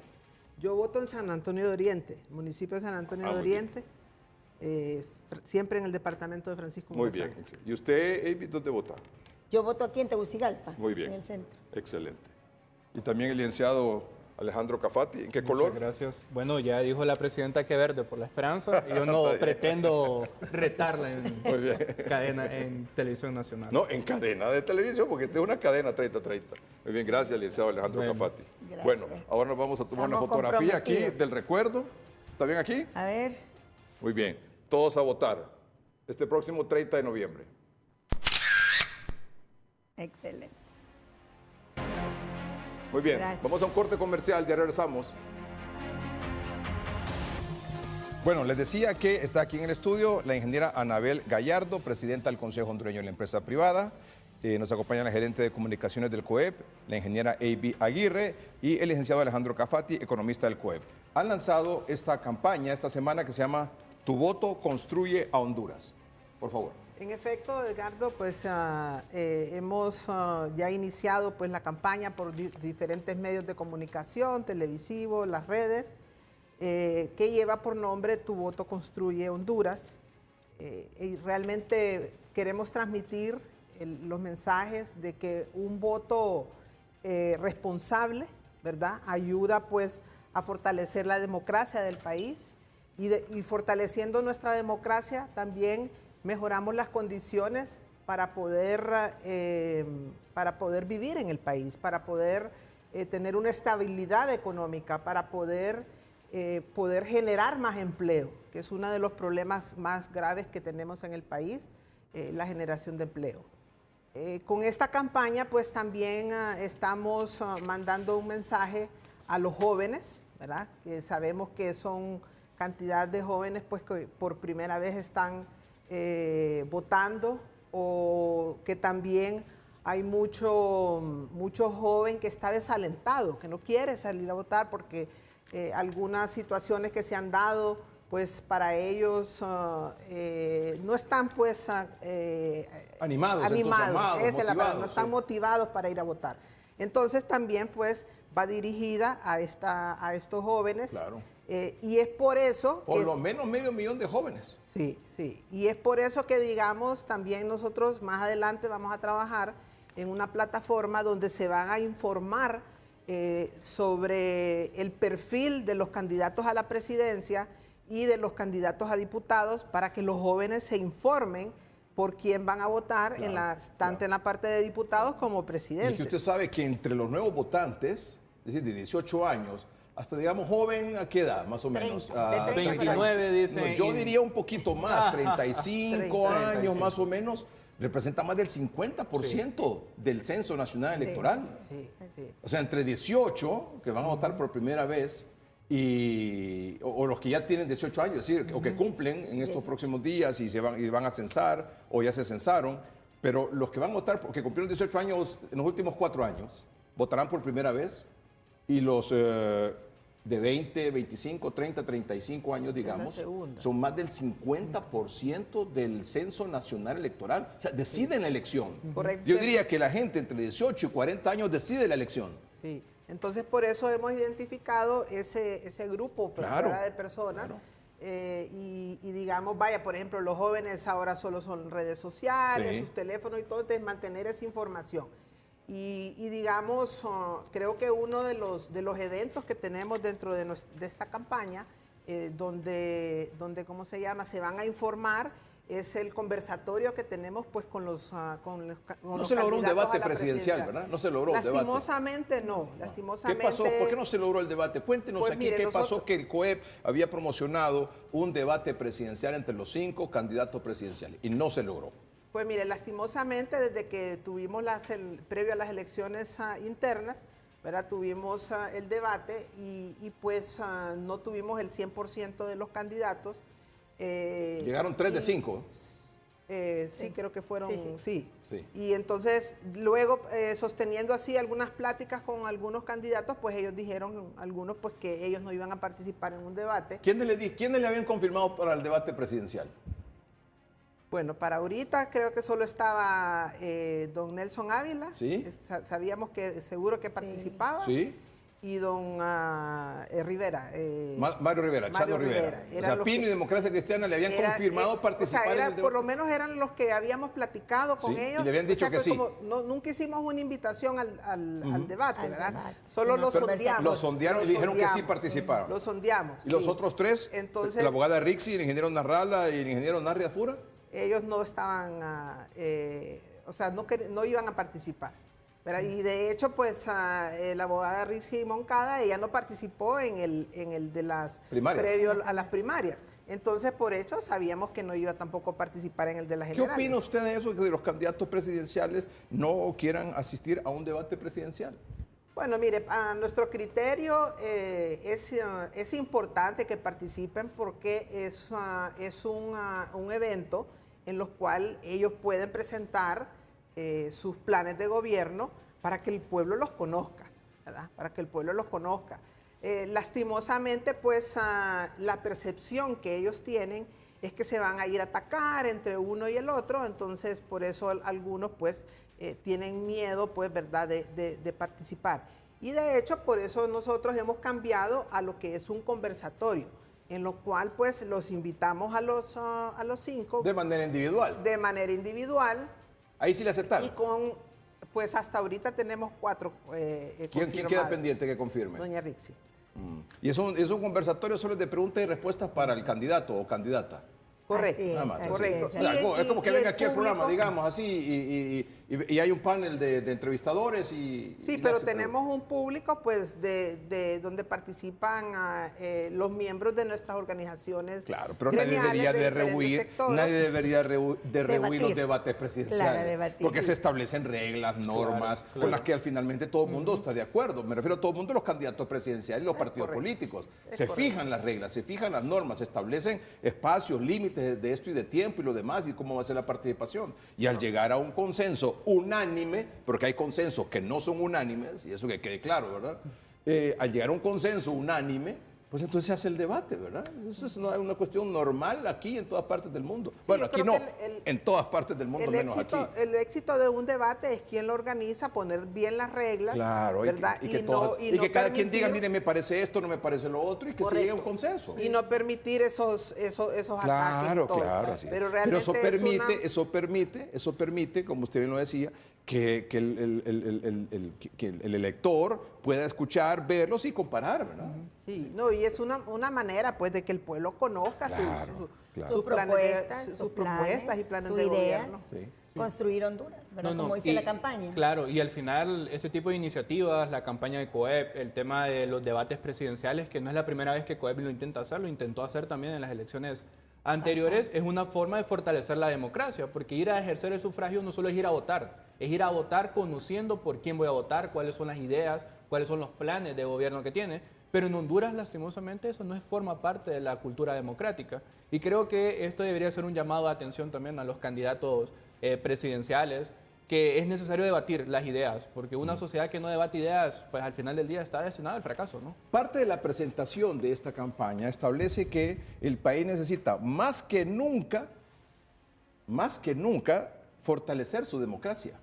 Yo voto en San Antonio de Oriente, municipio de San Antonio de muy bien. Oriente, siempre en el departamento de Francisco Muy bien. Morazán. ¿Y usted, Avi, dónde vota? Yo voto aquí en Tegucigalpa. Muy bien. En el centro. Excelente. Y también el licenciado Alejandro Cafati. ¿En qué color? Muchas gracias. Bueno, ya dijo la presidenta que verde por la esperanza. Y yo no pretendo retarla en cadena, en televisión nacional. No, en cadena de televisión, porque esta es una cadena 3030. Muy bien, gracias, licenciado Alejandro Cafati. Gracias. Bueno, ahora nos vamos a tomar una Estamos fotografía aquí comprometidos. del recuerdo. ¿Está bien aquí? A ver. Muy bien. Todos a votar. Este próximo 30 de noviembre. Excelente. Muy bien, Gracias. vamos a un corte comercial, ya regresamos. Bueno, les decía que está aquí en el estudio la ingeniera Anabel Gallardo, presidenta del Consejo Hondureño de la Empresa Privada. Nos acompaña la gerente de comunicaciones del COEP, la ingeniera A.B. Aguirre y el licenciado Alejandro Cafati, economista del COEP. Han lanzado esta campaña esta semana que se llama Tu voto construye a Honduras. Por favor. En efecto, Edgardo, pues hemos ya iniciado pues la campaña por diferentes medios de comunicación, televisivos, las redes, que lleva por nombre Tu voto construye Honduras. Y realmente queremos transmitir los mensajes de que un voto responsable, ¿verdad?, ayuda pues a fortalecer la democracia del país y fortaleciendo nuestra democracia también mejoramos las condiciones para poder vivir en el país, para poder tener una estabilidad económica, para poder generar más empleo, que es uno de los problemas más graves que tenemos en el país, la generación de empleo. Con esta campaña pues también estamos mandando un mensaje a los jóvenes, ¿verdad?, que sabemos que son cantidad de jóvenes pues que por primera vez están votando, o que también hay mucho joven que está desalentado, que no quiere salir a votar porque algunas situaciones que se han dado, pues para ellos no están pues animados, esa es la palabra, no están motivados para ir a votar. Entonces también pues va dirigida a estos jóvenes. Claro. Y es por eso... Por lo menos 500,000 de jóvenes. Sí, sí. Y es por eso que, digamos, también nosotros más adelante vamos a trabajar en una plataforma donde se van a informar sobre el perfil de los candidatos a la presidencia y de los candidatos a diputados para que los jóvenes se informen por quién van a votar, Claro, tanto en la parte de diputados como presidentes. Y que usted sabe que entre los nuevos votantes, es decir, de 18 años, hasta digamos joven, ¿a qué edad más o menos? 30, de 30 29 dicen. No, yo diría un poquito más, 35 años 35. más o menos, representa más del 50% del censo nacional electoral. Sí, sí. O sea, entre 18 que van a votar por primera vez o los que ya tienen 18 años, es decir, o que cumplen en estos próximos días y van a censar o ya se censaron, pero los que van a votar, porque cumplieron 18 años en los últimos 4 años, votarán por primera vez, y los de 20, 25, 30, 35 años, digamos, son más del 50% del censo nacional electoral. O sea, deciden la elección. Correcto. Yo diría que la gente entre 18 y 40 años decide la elección. Sí, entonces por eso hemos identificado ese grupo Claro, de personas. claro. Y digamos, vaya, por ejemplo, los jóvenes ahora solo son redes sociales, Sí. sus teléfonos y todo, entonces mantener esa información. Y digamos, creo que uno de los eventos que tenemos dentro de esta campaña, donde, ¿cómo se llama?, se van a informar, es el conversatorio que tenemos pues con los No se logró un debate presidencial, ¿verdad? No se logró un debate. Lastimosamente no, ¿Qué lastimosamente. pasó? ¿Por qué no se logró el debate? Cuéntenos Pues aquí mire, qué pasó, que el COEP había promocionado un debate presidencial entre los 5 candidatos presidenciales y no se logró. Pues mire, lastimosamente desde que tuvimos previo a las elecciones internas, ¿verdad?, tuvimos el debate y pues no tuvimos el 100% de los candidatos. Llegaron 3 de 5. Sí, creo que fueron, Sí. sí. Y entonces luego sosteniendo así algunas pláticas con algunos candidatos, pues ellos dijeron, algunos pues que ellos no iban a participar en un debate. ¿Quiénes le habían confirmado para el debate presidencial? Bueno, para ahorita creo que solo estaba don Nelson Ávila. Sí. Sabíamos que seguro que participaba. Sí. Y don Rivera. Mario Rivera, Chano Rivera. O sea, Pino y Democracia Cristiana le habían confirmado participar en el debate. Por lo menos eran los que habíamos platicado con ellos. Y le habían dicho que sí. Nunca hicimos una invitación al debate, Al ¿verdad? debate. Solo Sí, lo pero sondeamos. Lo sondearon y dijeron que sí participaron. Lo sondeamos. ¿Y los sí. otros 3? Entonces, la abogada Rixi, el ingeniero Narrala y el ingeniero Narri Afura. Ellos no estaban, o sea, no iban a participar. ¿Verdad? Y de hecho, pues la abogada Rixi Moncada, ella no participó en el de las primarias, previo a las primarias. Entonces, por hecho, sabíamos que no iba tampoco a participar en el de las ¿Qué generales. opina usted de eso, que los candidatos presidenciales no quieran asistir a un debate presidencial? Bueno, mire, a nuestro criterio es importante que participen porque es un evento en los cual ellos pueden presentar sus planes de gobierno para que el pueblo los conozca, ¿verdad? Para que el pueblo los conozca. Lastimosamente, pues la percepción que ellos tienen es que se van a ir a atacar entre uno y el otro, entonces por eso algunos pues tienen miedo, pues, ¿verdad?, de participar. Y de hecho, por eso nosotros hemos cambiado a lo que es un conversatorio, en lo cual pues los invitamos a los 5. De manera individual. De manera individual. Ahí sí le aceptaron. Y pues hasta ahorita tenemos 4 ¿Quién queda pendiente que confirme? Doña Rixi. Y es un conversatorio solo de preguntas y respuestas para el candidato o candidata. Correcto. Así es, Nada más. así correcto. es. Es como que venga aquí al público, programa, digamos, así, y hay un panel de entrevistadores y... Sí, y pero le hace tenemos un público, pues, de donde participan los miembros de nuestras organizaciones. Claro, pero nadie gremiales debería de diferentes rehuir, sectores. nadie debería de rehuir los Debatir. debates presidenciales. Claro, debatir. Porque se establecen reglas, normas, con las que al finalmente todo el mundo está de acuerdo. Me refiero a todo el mundo, los candidatos presidenciales y los partidos correcto. políticos. Es Se correcto. fijan las reglas, se fijan las normas, se establecen espacios, límites de esto y de tiempo y lo demás y cómo va a ser la participación. Y al llegar a un consenso unánime, porque hay consensos que no son unánimes, y eso que quede claro, ¿verdad? Al llegar a un consenso unánime, pues entonces se hace el debate, ¿verdad? Eso es una cuestión normal aquí en todas partes del mundo. Bueno, yo aquí creo no, que en todas partes del mundo, menos aquí. El éxito de un debate es quien lo organiza, poner bien las reglas, Claro, ¿verdad? y que no cada quien diga, permitir- mire, me parece esto, no me parece lo otro, y que se llegue a un Correcto. consenso. Y no permitir esos ataques. Claro, y todo. claro, así. Pero realmente eso permite, como usted bien lo decía, que el elector pueda escuchar, verlos y comparar, ¿verdad? Sí, no, y es una manera, pues, de que el pueblo conozca Claro, claro. sus propuestas, sus propuestas y planes sus de ideas, gobierno. Sí. construir Honduras, ¿verdad? No, no, Como dice y- la campaña. Claro, y al final ese tipo de iniciativas, la campaña de COEP, el tema de los debates presidenciales, que no es la primera vez que COEP lo intenta hacer, lo intentó hacer también en las elecciones anteriores, es una forma de fortalecer la democracia, porque ir a ejercer el sufragio no solo es ir a votar, es ir a votar conociendo por quién voy a votar, cuáles son las ideas, cuáles son los planes de gobierno que tiene. Pero en Honduras, lastimosamente, eso no forma parte de la cultura democrática. Y creo que esto debería ser un llamado de atención también a los candidatos presidenciales, que es necesario debatir las ideas, porque una sociedad que no debate ideas, pues al final del día está destinada al fracaso, ¿no? Parte de la presentación de esta campaña establece que el país necesita más que nunca, fortalecer su democracia.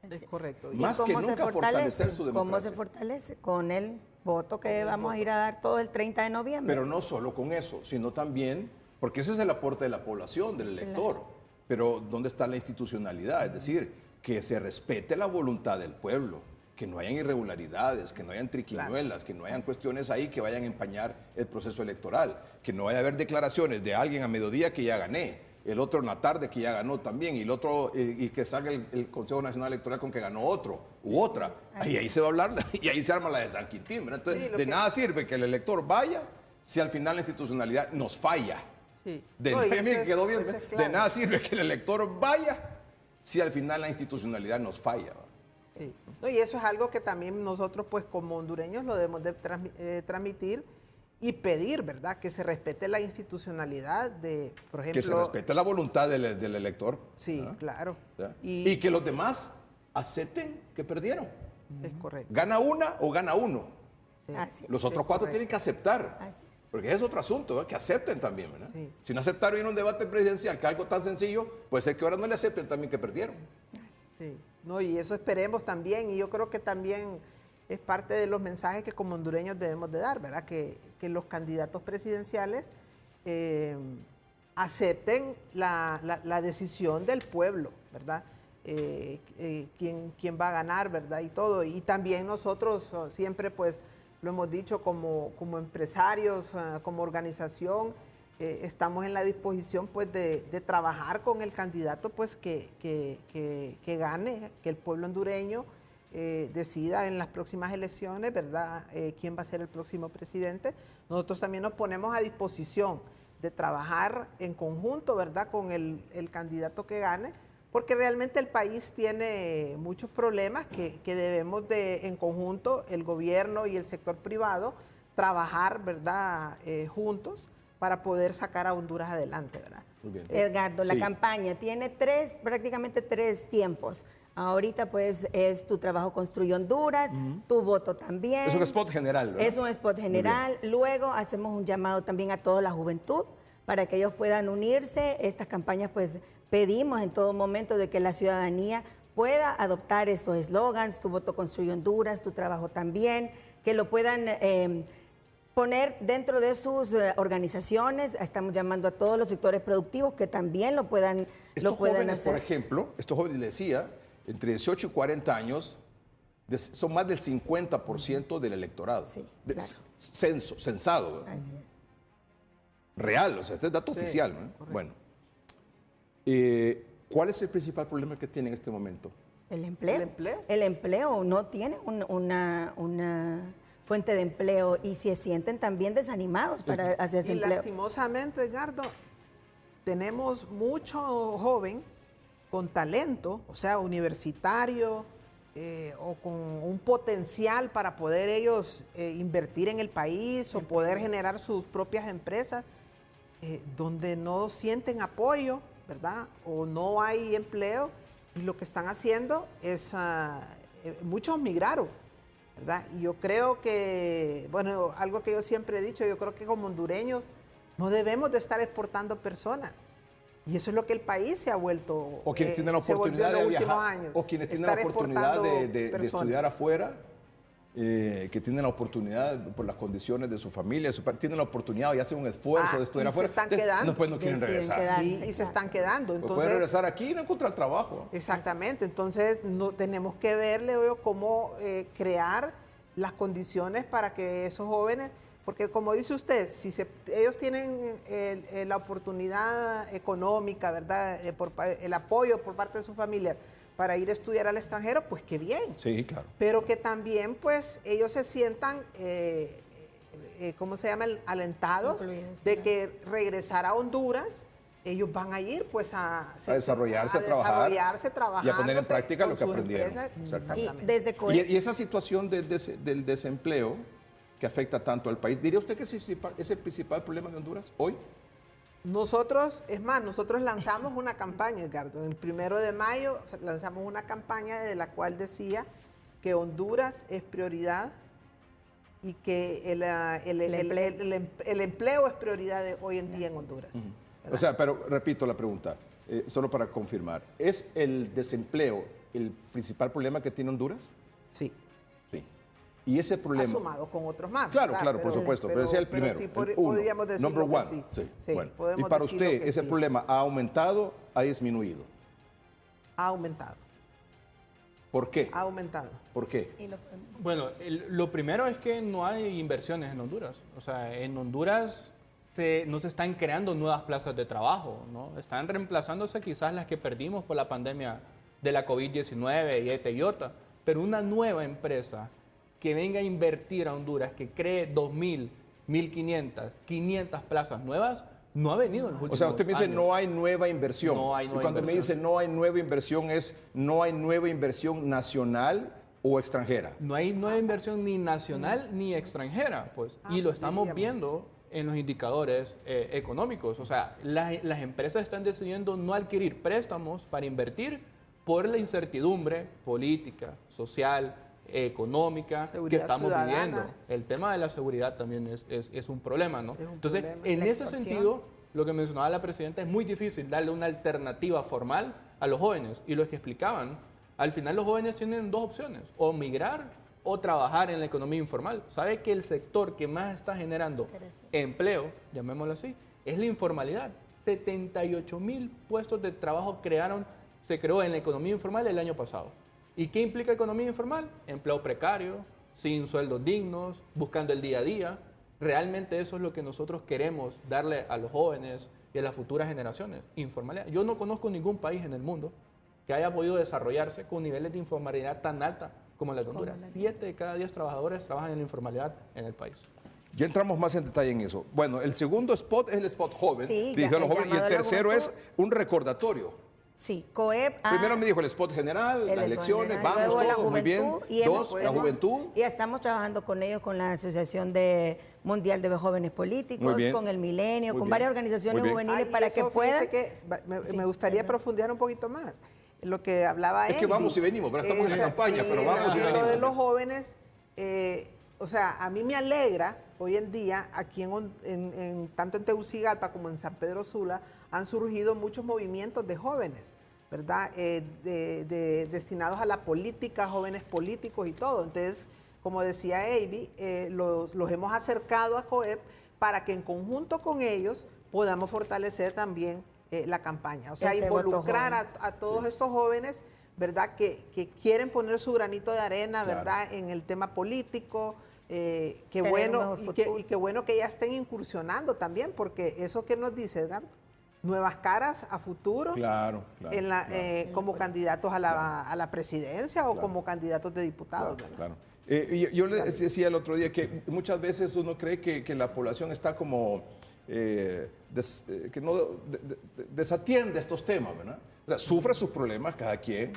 Es correcto. ¿Y Más que cómo se nunca fortalecer su ¿Cómo democracia. se fortalece? Con el voto que vamos a ir a dar todo el 30 de noviembre. Pero no solo con eso, sino también, porque ese es el aporte de la población, del elector. Pero ¿dónde está la institucionalidad? Es decir, que se respete la voluntad del pueblo, que no hayan irregularidades, que no hayan triquiñuelas, que no hayan cuestiones ahí que vayan a empañar el proceso electoral, que no vaya a haber declaraciones de alguien a mediodía que ya gané, el otro en la tarde que ya ganó también, y el otro, y que salga el Consejo Nacional Electoral con que ganó otro u otra. Ahí se va a hablar, y ahí se arma la de San Quintín, ¿verdad? Entonces, Sí, lo de que- nada sirve que el elector vaya si al final la institucionalidad nos falla. Sí. De, No, y mire, eso es- quedó bien. eso es De clave. nada sirve que el elector vaya si al final la institucionalidad nos falla. Sí. No, y eso es algo que también nosotros, pues, como hondureños, lo debemos de transmitir y pedir, ¿verdad? Que se respete la institucionalidad de, por ejemplo... Que se respete la voluntad del elector. Sí, ¿verdad? claro. ¿verdad? Y, Y que los demás acepten que perdieron. es correcto. Gana una o gana uno. Sí. Así es. Los otros Sí, cuatro correcto. tienen que aceptar. Así es. Porque es otro asunto, ¿verdad? Que acepten también, ¿verdad? Sí. Si no aceptaron en un debate presidencial, que algo tan sencillo, puede ser que ahora no le acepten también que perdieron. Sí. No, y eso esperemos también, y yo creo que también es parte de los mensajes que como hondureños debemos de dar, ¿verdad? Que los candidatos presidenciales acepten la decisión del pueblo, ¿verdad? Quién va a ganar, ¿verdad? Y todo. Y también nosotros siempre, pues, lo hemos dicho como empresarios, como organización, estamos en la disposición, pues, de trabajar con el candidato, pues, que gane, que el pueblo hondureño decida en las próximas elecciones, ¿verdad? Quién va a ser el próximo presidente. Nosotros también nos ponemos a disposición de trabajar en conjunto, ¿verdad? Con el candidato que gane, porque realmente el país tiene muchos problemas que debemos de, en conjunto, el gobierno y el sector privado, trabajar, ¿verdad?, juntos para poder sacar a Honduras adelante, ¿verdad? Muy bien. Edgardo, la Sí. campaña tiene prácticamente tres tiempos. Ahorita pues es tu trabajo construye Honduras, tu voto también. Es un spot general, ¿verdad? Es un spot general. Luego hacemos un llamado también a toda la juventud para que ellos puedan unirse. Estas campañas pues pedimos en todo momento de que la ciudadanía pueda adoptar estos eslogans, tu voto construye Honduras, tu trabajo también, que lo puedan poner dentro de sus organizaciones. Estamos llamando a todos los sectores productivos que también lo puedan Estos jóvenes, hacer. por ejemplo, estos jóvenes, le decía, entre 18 y 40 años, son más del 50% del electorado. Sí, De- claro. Censado, ¿verdad? Así es. Real, o sea, este es dato Sí, oficial, ¿no? correcto. Bueno, ¿cuál es el principal problema que tiene en este momento? El empleo. ¿El empleo? El empleo, no tienen una fuente de empleo y se sienten también desanimados para hacer ese Y empleo. lastimosamente, Edgardo, tenemos mucho joven con talento, o sea, universitario, o con un potencial para poder ellos invertir en el país o poder generar sus propias empresas, donde no sienten apoyo, ¿verdad? O no hay empleo, y lo que están haciendo es, muchos migraron, ¿verdad? Y yo creo que, bueno, algo que yo siempre he dicho, yo creo que como hondureños no debemos de estar exportando personas. Y eso es lo que el país se ha vuelto. O quienes tienen la se volvió oportunidad en de los últimos viajar, años, o quienes tienen la estar oportunidad exportando de personas. estudiar afuera, que tienen la oportunidad por las condiciones de su familia, tienen la oportunidad y hacen un esfuerzo de estudiar y afuera. se están Entonces, quedando. Después no quieren Deciden regresar. quedar. Sí, y se están quedando. Pues pueden Entonces, regresar aquí y no encontrar trabajo. exactamente. Entonces, no tenemos que verle cómo crear las condiciones para que esos jóvenes, porque como dice usted, si ellos tienen la oportunidad económica, ¿verdad? El apoyo por parte de su familia para ir a estudiar al extranjero, pues qué bien. Sí, claro. Pero que también pues ellos se sientan, ¿cómo se llama? Alentados Incluidos, de claro. que regresar a Honduras, ellos van a ir pues a desarrollarse, a trabajar desarrollarse, y a poner en trabajándose práctica con lo que sus aprendieron. empresas. Exactamente. Y Exactamente. desde COE, Y esa situación del desempleo que afecta tanto al país, ¿diría usted que es el principal problema de Honduras hoy? Nosotros, es más, nosotros lanzamos una campaña, Edgardo. El 1 de mayo lanzamos una campaña de la cual decía que Honduras es prioridad y que el empleo es prioridad hoy en día en Honduras. O sea, pero repito la pregunta, solo para confirmar. ¿Es el desempleo el principal problema que tiene Honduras? Sí. Sí. Y ese problema... Sumado con otros más. Claro, ¿verdad? claro, por supuesto, pero ese es el primero, sí, el uno, podríamos decir number que one. sí. Sí, Sí, bueno. Y podemos para decirlo usted, que ¿ese sí. problema ha aumentado, ha disminuido? Ha aumentado, ¿Por qué? ha aumentado. ¿Por qué? Bueno, lo primero es que no hay inversiones en Honduras. O sea, en Honduras no se están creando nuevas plazas de trabajo, ¿no? Están reemplazándose quizás las que perdimos por la pandemia de la COVID-19 y ETA y OTA. Pero una nueva empresa que venga a invertir a Honduras, que cree 2.000, 1.500, 500 plazas nuevas, no ha venido en los últimos O sea, usted me dice años. no hay nueva inversión. No hay nueva y cuando me inversión. dice no hay nueva inversión, es no hay nueva inversión nacional o extranjera. No hay nueva inversión ni nacional ni extranjera, pues. Y lo estamos viendo en los indicadores económicos. O sea, las empresas están decidiendo no adquirir préstamos para invertir por la incertidumbre política, social, económica Seguridad que estamos ciudadana. viviendo. El tema de la seguridad también es un problema, ¿no? Es un Entonces, problema. en La ese extorsión. sentido, lo que mencionaba la presidenta, es muy difícil darle una alternativa formal a los jóvenes. Y los que explicaban, al final los jóvenes tienen dos opciones, o migrar o trabajar en la economía informal. ¿Sabe que el sector que más está generando empleo, llamémoslo así, es la informalidad? 78.000 puestos de trabajo se creó en la economía informal el año pasado. ¿Y qué implica economía informal? Empleo precario, sin sueldos dignos, buscando el día a día. Realmente eso es lo que nosotros queremos darle a los jóvenes y a las futuras generaciones. Informalidad. Yo no conozco ningún país en el mundo que haya podido desarrollarse con niveles de informalidad tan alta como la de Honduras. 7 de cada 10 trabajadores trabajan en la informalidad en el país. Ya entramos más en detalle en eso. Bueno, el segundo spot es el spot joven, Sí, dirigido a los el jóvenes, y el llamado a la tercero es juventud. un recordatorio Sí, COEP. Primero me dijo el spot general, las elecciones, vamos luego la todos, muy bien. juventud, y Dos, la juventud. Y estamos trabajando con ellos, con la Asociación Mundial de Jóvenes Políticos, con el Milenio, con varias organizaciones juveniles para que puedan. Me gustaría profundizar un poquito más. Lo que hablaba es que vamos y venimos, pero estamos en la campaña, pero vamos y venimos. Lo de los jóvenes, o sea, a mí me alegra hoy en día, aquí tanto en Tegucigalpa como en San Pedro Sula, han surgido muchos movimientos de jóvenes, ¿verdad? Destinados a la política, jóvenes políticos y todo. Entonces, como decía Avi, los hemos acercado a COEP para que en conjunto con ellos podamos fortalecer también la campaña. O sea, involucrar a todos estos jóvenes, ¿verdad? Que quieren poner su granito de arena, ¿verdad? En el tema político. Qué bueno y qué bueno que ya estén incursionando también, porque eso que nos dice Edgardo, nuevas caras a futuro, como candidatos a la presidencia o como candidatos de diputados. Yo le decía el otro día que muchas veces uno cree que la población está como que no desatiende estos temas, ¿verdad? O sea, sufre sus problemas cada quien,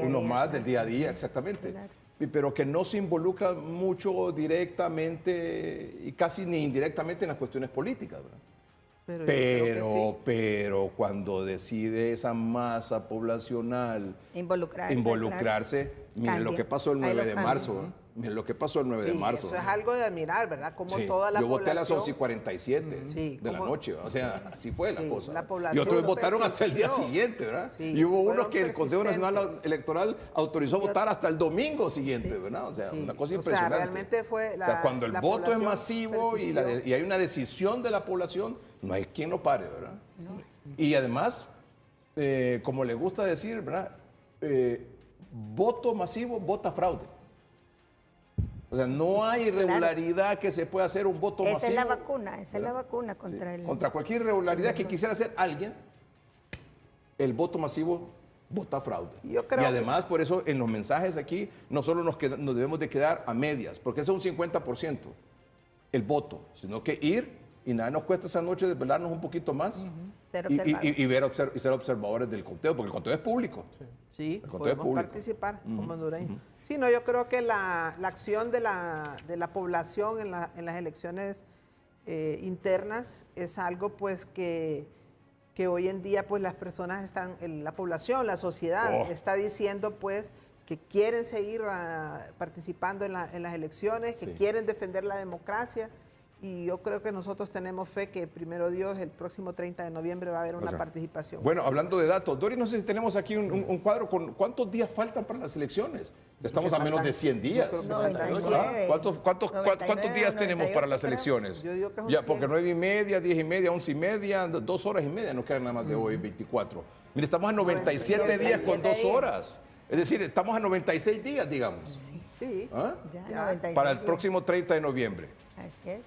uno más del día a día, exactamente. Claro. Pero que no se involucra mucho directamente y casi ni indirectamente en las cuestiones políticas, ¿verdad? Pero cuando decide esa masa poblacional involucrarse, miren lo que pasó el 9 de marzo. Miren lo que pasó el 9 de marzo. Eso es algo de admirar, ¿verdad? Como toda la población... Yo voté a las 11:47 de la noche, o sea, así fue la cosa. Y otros votaron hasta el día siguiente, ¿verdad? Y hubo unos que el Consejo Nacional Electoral autorizó votar hasta el domingo siguiente, ¿verdad? O sea, una cosa impresionante. O sea, realmente fue o sea, cuando el voto es masivo y hay una decisión de la población, no hay quien lo pare, ¿verdad? Y además, como le gusta decir, ¿verdad? Voto masivo, vota fraude. O sea, no hay irregularidad que se pueda hacer un voto masivo. Esa es la vacuna contra contra cualquier irregularidad que quisiera hacer alguien, el voto masivo vota fraude. Y además, por eso en los mensajes aquí, no solo nos debemos de quedar a medias, porque eso es un 50% el voto, sino que ir y nada nos cuesta esa noche desvelarnos un poquito más y ser observadores del conteo, porque el conteo es público. Sí, podemos participar como hondureños. Sí, no, yo creo que la acción de la población en las elecciones internas es algo pues que hoy en día pues las personas están, la población, la sociedad está diciendo pues que quieren seguir participando en las elecciones, que quieren defender la democracia. Y yo creo que nosotros tenemos fe que, primero Dios, el próximo 30 de noviembre va a haber una participación. Bueno, hablando de datos, Dori, no sé si tenemos aquí un cuadro con cuántos días faltan para las elecciones. Estamos a menos de 100 días. ¿Cuántos días tenemos para las elecciones? Yo digo que es ya, porque 9:30, 10:30, 11:30, 2 horas y media, nos quedan nada más de hoy, 24. Mire, estamos a 97 días con 2 horas. Es decir, estamos a 96 días, digamos. Sí. ¿Ah? Para el próximo 30 de noviembre. Así es.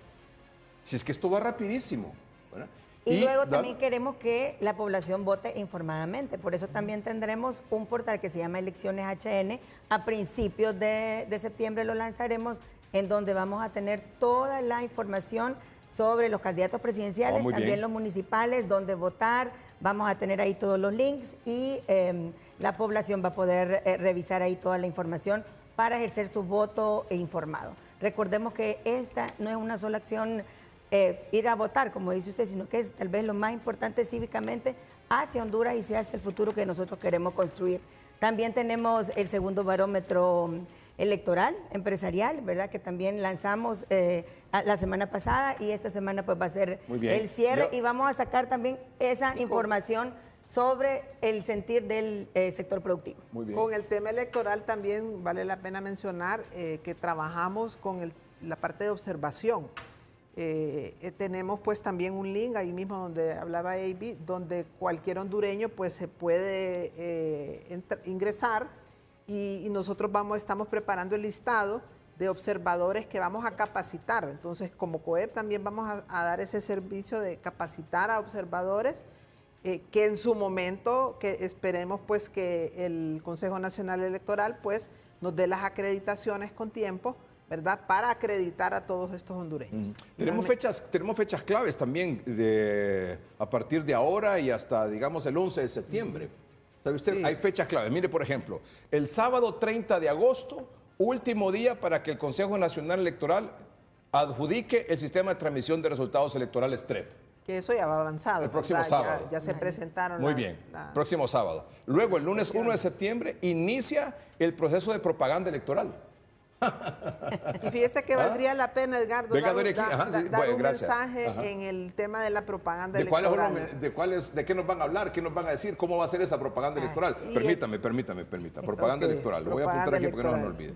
Si es que esto va rapidísimo. ¿Verdad? Y luego también queremos que la población vote informadamente. Por eso también tendremos un portal que se llama Elecciones HN. A principios de septiembre lo lanzaremos, en donde vamos a tener toda la información sobre los candidatos presidenciales, también los municipales, dónde votar. Vamos a tener ahí todos los links y la población va a poder revisar ahí toda la información para ejercer su voto informado. Recordemos que esta no es una sola acción, ir a votar, como dice usted, sino que es tal vez lo más importante cívicamente hacia Honduras y hacia el futuro que nosotros queremos construir. También tenemos el segundo barómetro electoral, empresarial, ¿verdad? Que también lanzamos la semana pasada y esta semana pues va a ser el cierre y vamos a sacar también esa información sobre el sentir del sector productivo. Muy bien. Con el tema electoral también vale la pena mencionar que trabajamos con la parte de observación. Tenemos pues también un link ahí mismo donde hablaba Avi, donde cualquier hondureño pues se puede ingresar y nosotros estamos preparando el listado de observadores que vamos a capacitar. Entonces, como COEP también vamos a dar ese servicio de capacitar a observadores que en su momento, que esperemos pues que el Consejo Nacional Electoral pues nos dé las acreditaciones con tiempo, ¿verdad? Para acreditar a todos estos hondureños. Tenemos fechas claves también a partir de ahora y hasta, digamos, el 11 de septiembre. ¿Sabe usted? Sí. Hay fechas clave. Mire, por ejemplo, el sábado 30 de agosto, último día para que el Consejo Nacional Electoral adjudique el sistema de transmisión de resultados electorales TREP. Que eso ya va avanzado. El próximo ¿verdad? sábado. Ya se presentaron Muy las- bien, las- próximo sábado. Luego, el lunes 1 de septiembre, inicia el proceso de propaganda electoral. Y fíjese que valdría la pena, Edgardo, Venga, dar, Dori, aquí. Ajá, sí, dar bueno, un gracias. mensaje Ajá. en el tema de la propaganda ¿De electoral. de qué nos van a hablar? ¿Qué nos van a decir? ¿Cómo va a ser esa propaganda electoral? y Permítame. Propaganda Ok, electoral. Lo voy a apuntar propaganda aquí porque no se me electoral.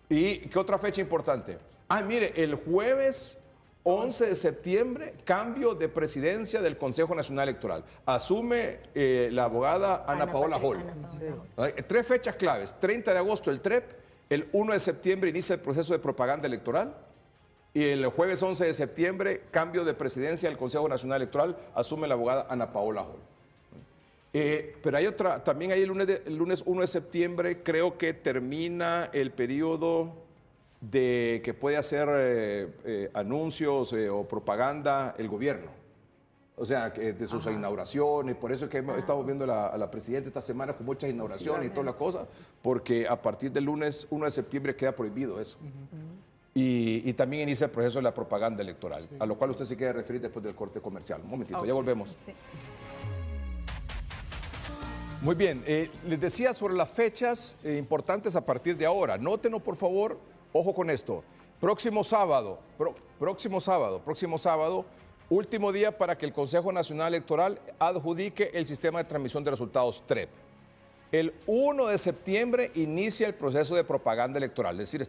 olvide. ¿Y qué otra fecha importante? Mire, el jueves 11 de septiembre, cambio de presidencia del Consejo Nacional Electoral. Asume la abogada Ana Paola Hall. Hay 3 fechas claves. 30 de agosto el TREP, el 1 de septiembre inicia el proceso de propaganda electoral y el jueves 11 de septiembre, cambio de presidencia del Consejo Nacional Electoral, asume la abogada Ana Paola Hall. Pero hay otra, también hay el lunes 1 de septiembre, creo que termina el periodo de que puede hacer anuncios o propaganda el gobierno. O sea, de sus inauguraciones, por eso es que hemos estado viendo a la presidenta esta semana con muchas inauguraciones y todas las cosas, porque a partir del lunes 1 de septiembre queda prohibido eso. Y también inicia el proceso de la propaganda electoral, a lo cual usted se quiere referir después del corte comercial. Un momentito, ya volvemos. Sí. Muy bien, les decía sobre las fechas importantes a partir de ahora. Nótenos, por favor, ojo con esto. Próximo sábado, último día para que el Consejo Nacional Electoral adjudique el sistema de transmisión de resultados TREP. El 1 de septiembre inicia el proceso de propaganda electoral, es decir,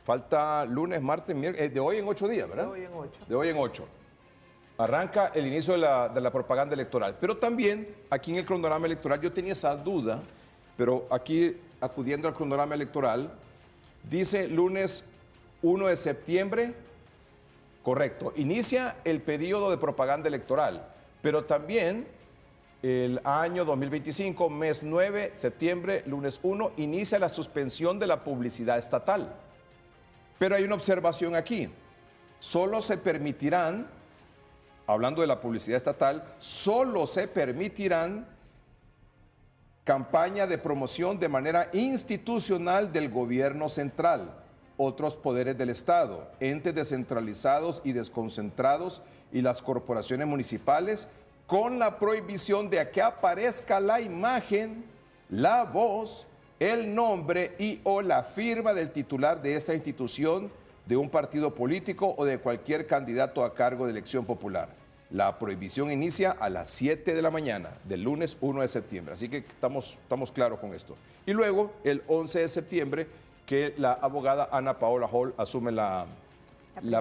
falta lunes, martes, miércoles, de hoy en 8 días, ¿verdad? De hoy en 8. De hoy en 8. Arranca el inicio de la propaganda electoral. Pero también, aquí en el cronograma electoral, yo tenía esa duda, pero aquí, acudiendo al cronograma electoral, dice lunes 1 de septiembre, correcto, inicia el periodo de propaganda electoral, pero también el año 2025, mes 9, septiembre, lunes 1, inicia la suspensión de la publicidad estatal. Pero hay una observación aquí, solo se permitirán, hablando de la publicidad estatal, solo se permitirán campaña de promoción de manera institucional del gobierno central, otros poderes del Estado, entes descentralizados y desconcentrados y las corporaciones municipales, con la prohibición de que aparezca la imagen, la voz, el nombre y o la firma del titular de esta institución, de un partido político o de cualquier candidato a cargo de elección popular. La prohibición inicia a las 7 de la mañana del lunes 1 de septiembre. Así que estamos claros con esto. Y luego, el 11 de septiembre, que la abogada Ana Paola Hall asume la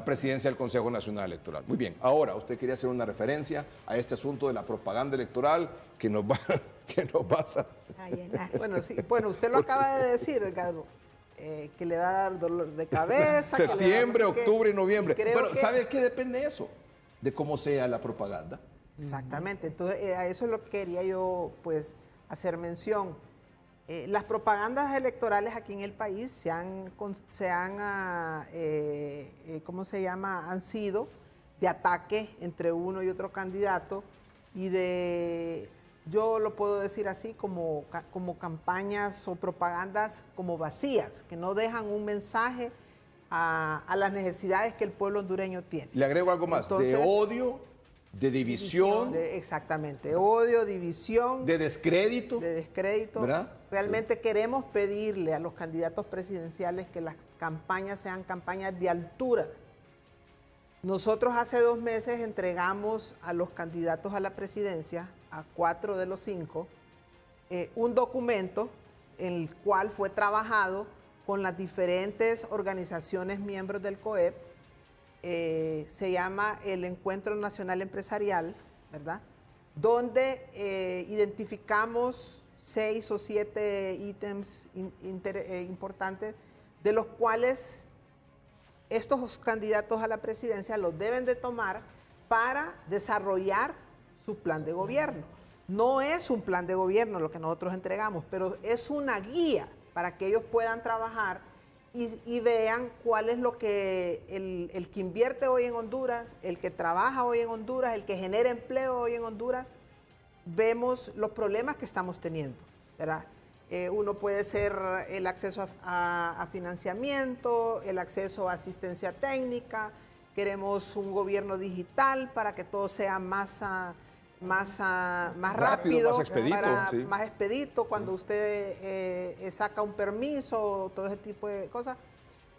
presidencia del Consejo Nacional Electoral. Muy bien, ahora usted quería hacer una referencia a este asunto de la propaganda electoral que nos va A llenar. Bueno, sí, bueno, usted lo acaba de decir, Edgardo, que le va a dar dolor de cabeza. septiembre, no sé qué. octubre y noviembre. Y creo Pero que- ¿sabe de qué depende eso? De cómo sea la propaganda. Exactamente, entonces a eso es lo que quería yo pues hacer mención. Las propagandas electorales aquí en el país ¿cómo se llama? Han sido de ataque entre uno y otro candidato y yo lo puedo decir así, como campañas o propagandas como vacías, que no dejan un mensaje a las necesidades que el pueblo hondureño tiene. Le agrego algo más, Entonces, de odio, de división, exactamente, odio, división, de descrédito. de descrédito. ¿Verdad? Realmente queremos pedirle a los candidatos presidenciales que las campañas sean campañas de altura. Nosotros hace 2 meses entregamos a los candidatos a la presidencia, a 4 de los 5, un documento en el cual fue trabajado con las diferentes organizaciones miembros del COEP. Se llama el Encuentro Nacional Empresarial, ¿verdad? Donde identificamos 6 o 7 ítems importantes, de los cuales estos candidatos a la presidencia los deben de tomar para desarrollar su plan de gobierno. No es un plan de gobierno lo que nosotros entregamos, pero es una guía para que ellos puedan trabajar y vean cuál es lo que el que invierte hoy en Honduras, el que trabaja hoy en Honduras, el que genera empleo hoy en Honduras, vemos los problemas que estamos teniendo, ¿verdad? Uno puede ser el acceso a financiamiento, el acceso a asistencia técnica. Queremos un gobierno digital para que todo sea más rápido, más expedito, sí. más expedito. Cuando usted saca un permiso, todo ese tipo de cosas.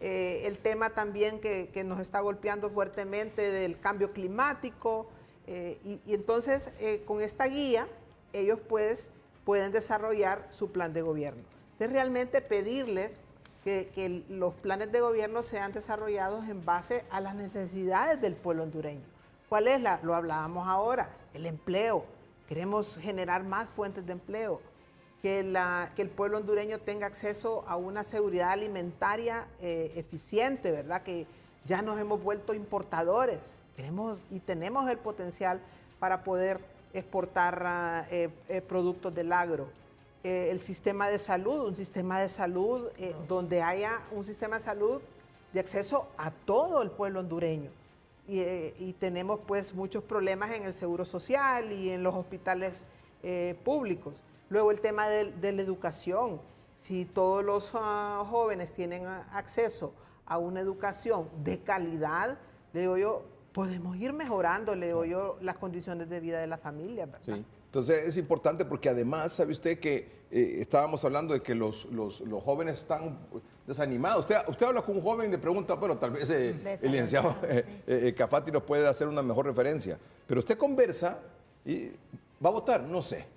El tema también que nos está golpeando fuertemente del cambio climático. Y entonces, con esta guía, ellos pueden desarrollar su plan de gobierno. Entonces, realmente pedirles que los planes de gobierno sean desarrollados en base a las necesidades del pueblo hondureño. ¿Cuál es lo hablábamos ahora? El empleo. Queremos generar más fuentes de empleo. Que el pueblo hondureño tenga acceso a una seguridad alimentaria eficiente, ¿verdad? Que ya nos hemos vuelto importadores. Queremos y tenemos el potencial para poder exportar productos del agro. El sistema de salud, un sistema de salud donde haya un sistema de salud de acceso a todo el pueblo hondureño. Y tenemos pues muchos problemas en el seguro social y en los hospitales públicos. Luego el tema de la educación. Si todos los jóvenes tienen acceso a una educación de calidad, le digo yo, podemos ir mejorando, le digo yo, las condiciones de vida de la familia, ¿verdad? Sí. Entonces es importante porque además, ¿sabe usted que estábamos hablando de que los jóvenes están desanimados? Usted habla con un joven y le pregunta, bueno, tal vez el licenciado Cafati nos puede hacer una mejor referencia, pero usted conversa y ¿va a votar? No sé.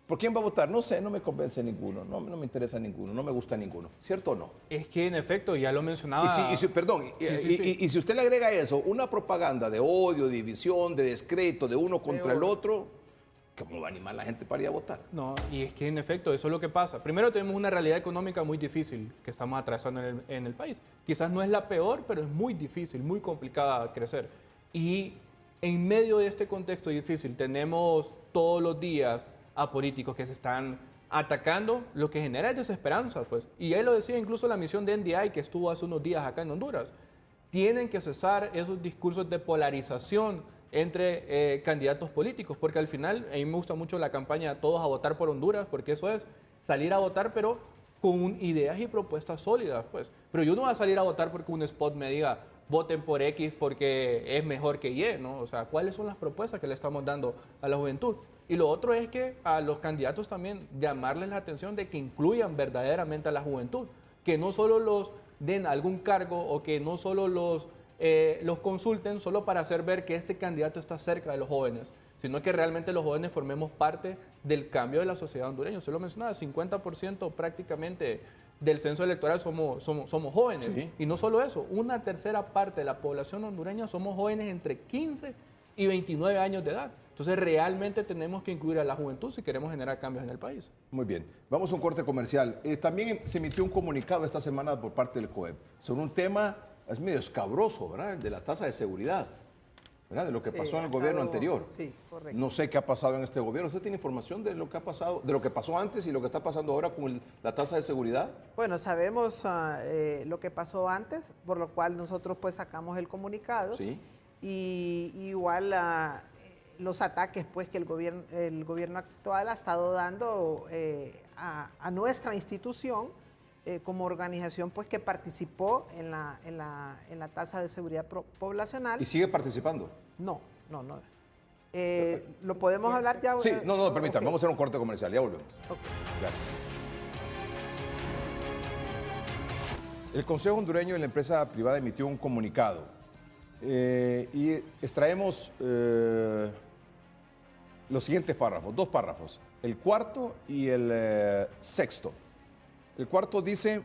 ¿Por quién va a votar? No sé, no me convence ninguno, no me interesa ninguno, no me gusta ninguno. ¿Cierto o no? Es que en efecto, ya lo mencionaba. Y si usted le agrega a eso una propaganda de odio, de división, de descrédito de uno contra el otro, ¿cómo va a animar a la gente para ir a votar? No, y es que en efecto, eso es lo que pasa. Primero tenemos una realidad económica muy difícil que estamos atravesando en el país. Quizás no es la peor, pero es muy difícil, muy complicada crecer. Y en medio de este contexto difícil tenemos todos los días a políticos que se están atacando, lo que genera es desesperanza, pues. Y él lo decía incluso la misión de NDI que estuvo hace unos días acá en Honduras. Tienen que cesar esos discursos de polarización entre candidatos políticos, porque al final, a mí me gusta mucho la campaña Todos a votar por Honduras, porque eso es salir a votar, pero con ideas y propuestas sólidas, pues. Pero yo no voy a salir a votar porque un spot me diga, voten por X porque es mejor que Y, ¿no? O sea, ¿cuáles son las propuestas que le estamos dando a la juventud? Y lo otro es que a los candidatos también llamarles la atención de que incluyan verdaderamente a la juventud, que no solo los den algún cargo o que no solo los consulten solo para hacer ver que este candidato está cerca de los jóvenes, sino que realmente los jóvenes formemos parte del cambio de la sociedad hondureña. Usted lo mencionaba, 50% prácticamente del censo electoral somos jóvenes. Sí. Y no solo eso, una tercera parte de la población hondureña somos jóvenes entre 15 y 29 años de edad. Entonces, realmente tenemos que incluir a la juventud si queremos generar cambios en el país. Muy bien. Vamos a un corte comercial. También se emitió un comunicado esta semana por parte del COEP sobre un tema, es medio escabroso, ¿verdad? De la tasa de seguridad, ¿verdad? De lo que pasó en el gobierno anterior. Sí, correcto. No sé qué ha pasado en este gobierno. ¿Usted tiene información de lo que ha pasado, de lo que pasó antes y lo que está pasando ahora con la tasa de seguridad? Bueno, sabemos lo que pasó antes, por lo cual nosotros pues sacamos el comunicado. Sí. Y igual los ataques pues que el gobierno actual ha estado dando a nuestra institución como organización pues que participó en la tasa de seguridad poblacional. ¿Y sigue participando? No. ¿Lo podemos hablar ya? Sí, permítame, okay. Vamos a hacer un corte comercial, ya volvemos. Okay. Gracias. El Consejo Hondureño de la Empresa Privada emitió un comunicado y extraemos los siguientes párrafos, 2 párrafos, el cuarto y el sexto. El cuarto dice: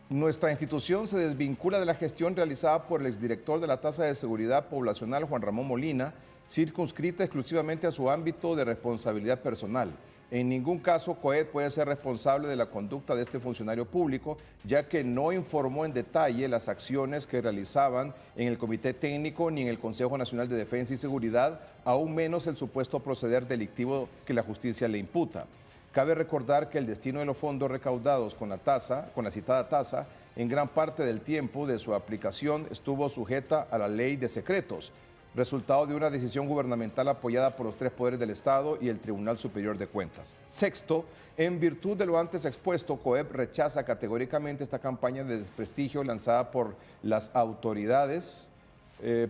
nuestra institución se desvincula de la gestión realizada por el exdirector de la Tasa de Seguridad Poblacional, Juan Ramón Molina, circunscrita exclusivamente a su ámbito de responsabilidad personal. En ningún caso, COEP puede ser responsable de la conducta de este funcionario público, ya que no informó en detalle las acciones que realizaban en el Comité Técnico ni en el Consejo Nacional de Defensa y Seguridad, aún menos el supuesto proceder delictivo que la justicia le imputa. Cabe recordar que el destino de los fondos recaudados con la citada tasa, en gran parte del tiempo de su aplicación estuvo sujeta a la ley de secretos. resultado de una decisión gubernamental apoyada por los 3 poderes del Estado y el Tribunal Superior de Cuentas. Sexto, en virtud de lo antes expuesto, COEP rechaza categóricamente esta campaña de desprestigio lanzada por las autoridades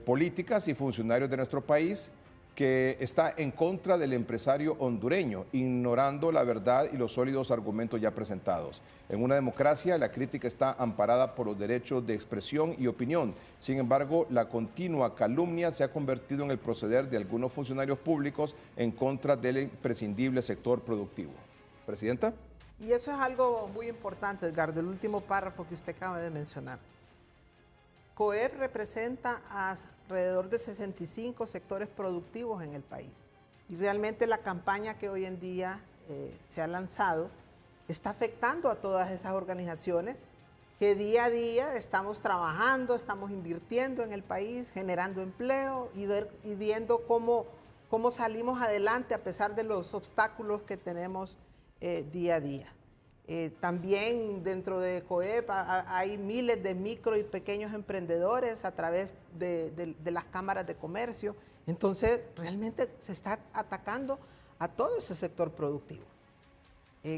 políticas y funcionarios de nuestro país, que está en contra del empresario hondureño, ignorando la verdad y los sólidos argumentos ya presentados. En una democracia, la crítica está amparada por los derechos de expresión y opinión. Sin embargo, la continua calumnia se ha convertido en el proceder de algunos funcionarios públicos en contra del imprescindible sector productivo. Presidenta. Y eso es algo muy importante, Edgardo, el último párrafo que usted acaba de mencionar. COEP representa a alrededor de 65 sectores productivos en el país. Y realmente la campaña que hoy en día se ha lanzado está afectando a todas esas organizaciones que día a día estamos trabajando, estamos invirtiendo en el país, generando empleo y viendo cómo salimos adelante a pesar de los obstáculos que tenemos día a día. También dentro de COEP hay miles de micro y pequeños emprendedores a través de las cámaras de comercio. Entonces, realmente se está atacando a todo ese sector productivo.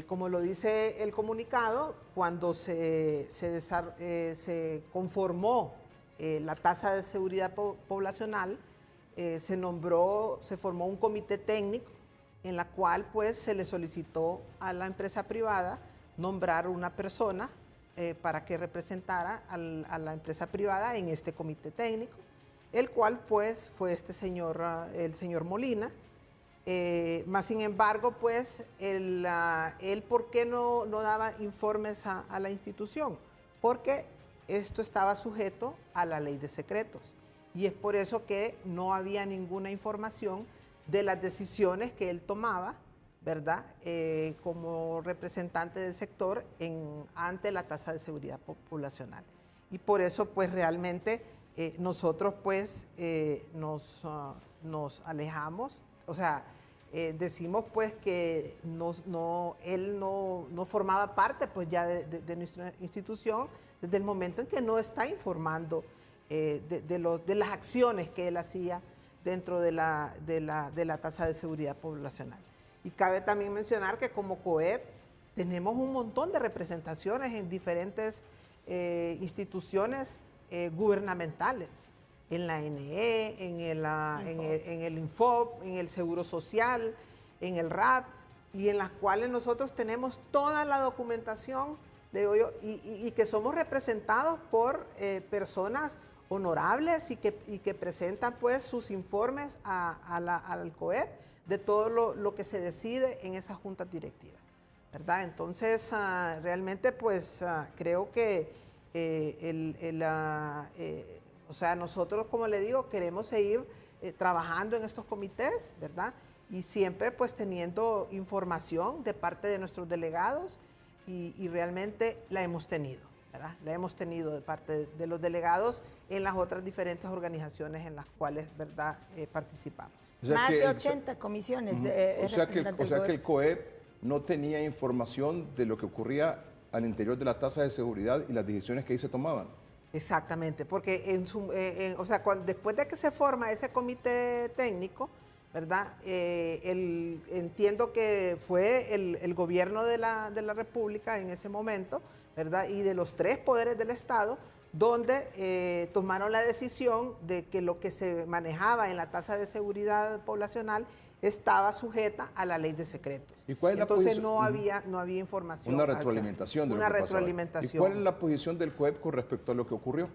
Como lo dice el comunicado, cuando se conformó la tasa de seguridad poblacional, se formó un comité técnico en la cual pues se le solicitó a la empresa privada nombrar una persona para que representara a la empresa privada en este comité técnico, el cual pues fue el señor Molina. Más sin embargo, pues él ¿por qué no daba informes a la institución? Porque esto estaba sujeto a la ley de secretos y es por eso que no había ninguna información de las decisiones que él tomaba, ¿verdad? Como representante del sector ante la tasa de seguridad poblacional. Y por eso, pues realmente nosotros pues nos alejamos, o sea, decimos pues que él no formaba parte pues ya de nuestra institución desde el momento en que no está informando de las acciones que él hacía dentro de la tasa de seguridad poblacional. Y cabe también mencionar que como COEP tenemos un montón de representaciones en diferentes instituciones gubernamentales, en la NE, en el Infop, en el Seguro Social, en el RAP, y en las cuales nosotros tenemos toda la documentación y que somos representados por personas honorables y que presentan pues sus informes al COEP de todo lo que se decide en esas juntas directivas, ¿verdad? Entonces, realmente pues creo que o sea, nosotros, como le digo, queremos seguir trabajando en estos comités, ¿verdad? Y siempre pues teniendo información de parte de nuestros delegados y realmente la hemos tenido, ¿verdad? La hemos tenido de parte de los delegados en las otras diferentes organizaciones en las cuales, ¿verdad?, participamos. O sea más de 80 comisiones. O sea que el COEP no tenía información de lo que ocurría al interior de la tasa de seguridad y las decisiones que ahí se tomaban. Exactamente, porque después de que se forma ese comité técnico, ¿verdad? Entiendo que fue el gobierno de la República en ese momento, ¿verdad? Y de los 3 poderes del Estado, donde tomaron la decisión de que lo que se manejaba en la tasa de seguridad poblacional estaba sujeta a la ley de secretos. ¿Y cuál es Entonces no había información. Una retroalimentación. Una retroalimentación. ¿Y cuál es la posición del COEP con respecto a lo que ocurrió?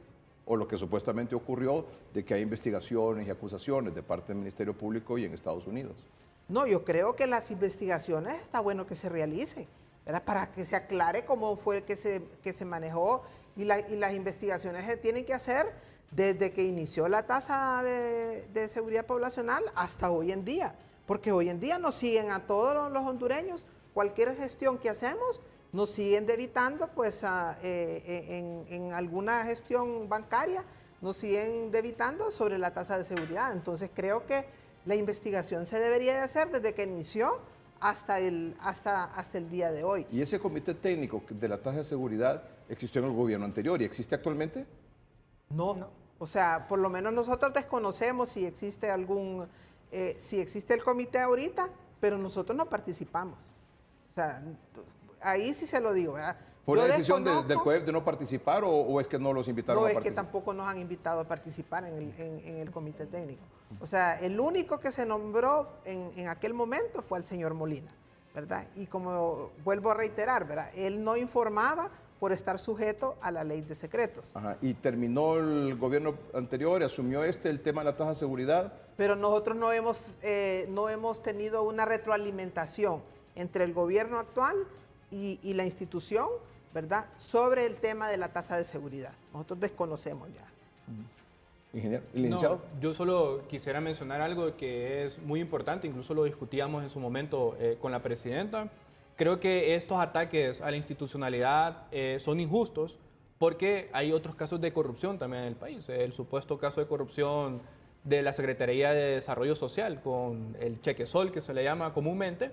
O lo que supuestamente ocurrió de que hay investigaciones y acusaciones de parte del Ministerio Público y en Estados Unidos. No, yo creo que las investigaciones está bueno que se realicen, ¿verdad? Para que se aclare cómo fue que se manejó y las investigaciones se tienen que hacer desde que inició la tasa de seguridad poblacional hasta hoy en día. Porque hoy en día nos siguen a todos los hondureños, cualquier gestión que hacemos, nos siguen debitando, pues en alguna gestión bancaria, nos siguen debitando sobre la tasa de seguridad. Entonces creo que la investigación se debería de hacer desde que inició hasta el día de hoy. ¿Y ese comité técnico de la tasa de seguridad existió en el gobierno anterior y existe actualmente? No. O sea, por lo menos nosotros desconocemos si existe si existe el comité ahorita, pero nosotros no participamos. O sea, ahí sí se lo digo, ¿verdad? ¿Fue Yo una decisión del desconozco- COEP de no participar o es que no los invitaron No, a es que participar? tampoco nos han invitado a participar en el comité técnico. O sea, el único que se nombró en aquel momento fue el señor Molina, ¿verdad? Y como vuelvo a reiterar, ¿verdad? Él no informaba por estar sujeto a la ley de secretos. Ajá. Y terminó el gobierno anterior y asumió el tema de la tasa de seguridad. Pero nosotros no hemos tenido una retroalimentación entre el gobierno actual y la institución, ¿verdad? Sobre el tema de la tasa de seguridad. Nosotros desconocemos ya. Ingeniero, licenciado. No, yo solo quisiera mencionar algo que es muy importante, incluso lo discutíamos en su momento con la presidenta. Creo que estos ataques a la institucionalidad son injustos porque hay otros casos de corrupción también en el país. El supuesto caso de corrupción de la Secretaría de Desarrollo Social con el cheque sol, que se le llama comúnmente.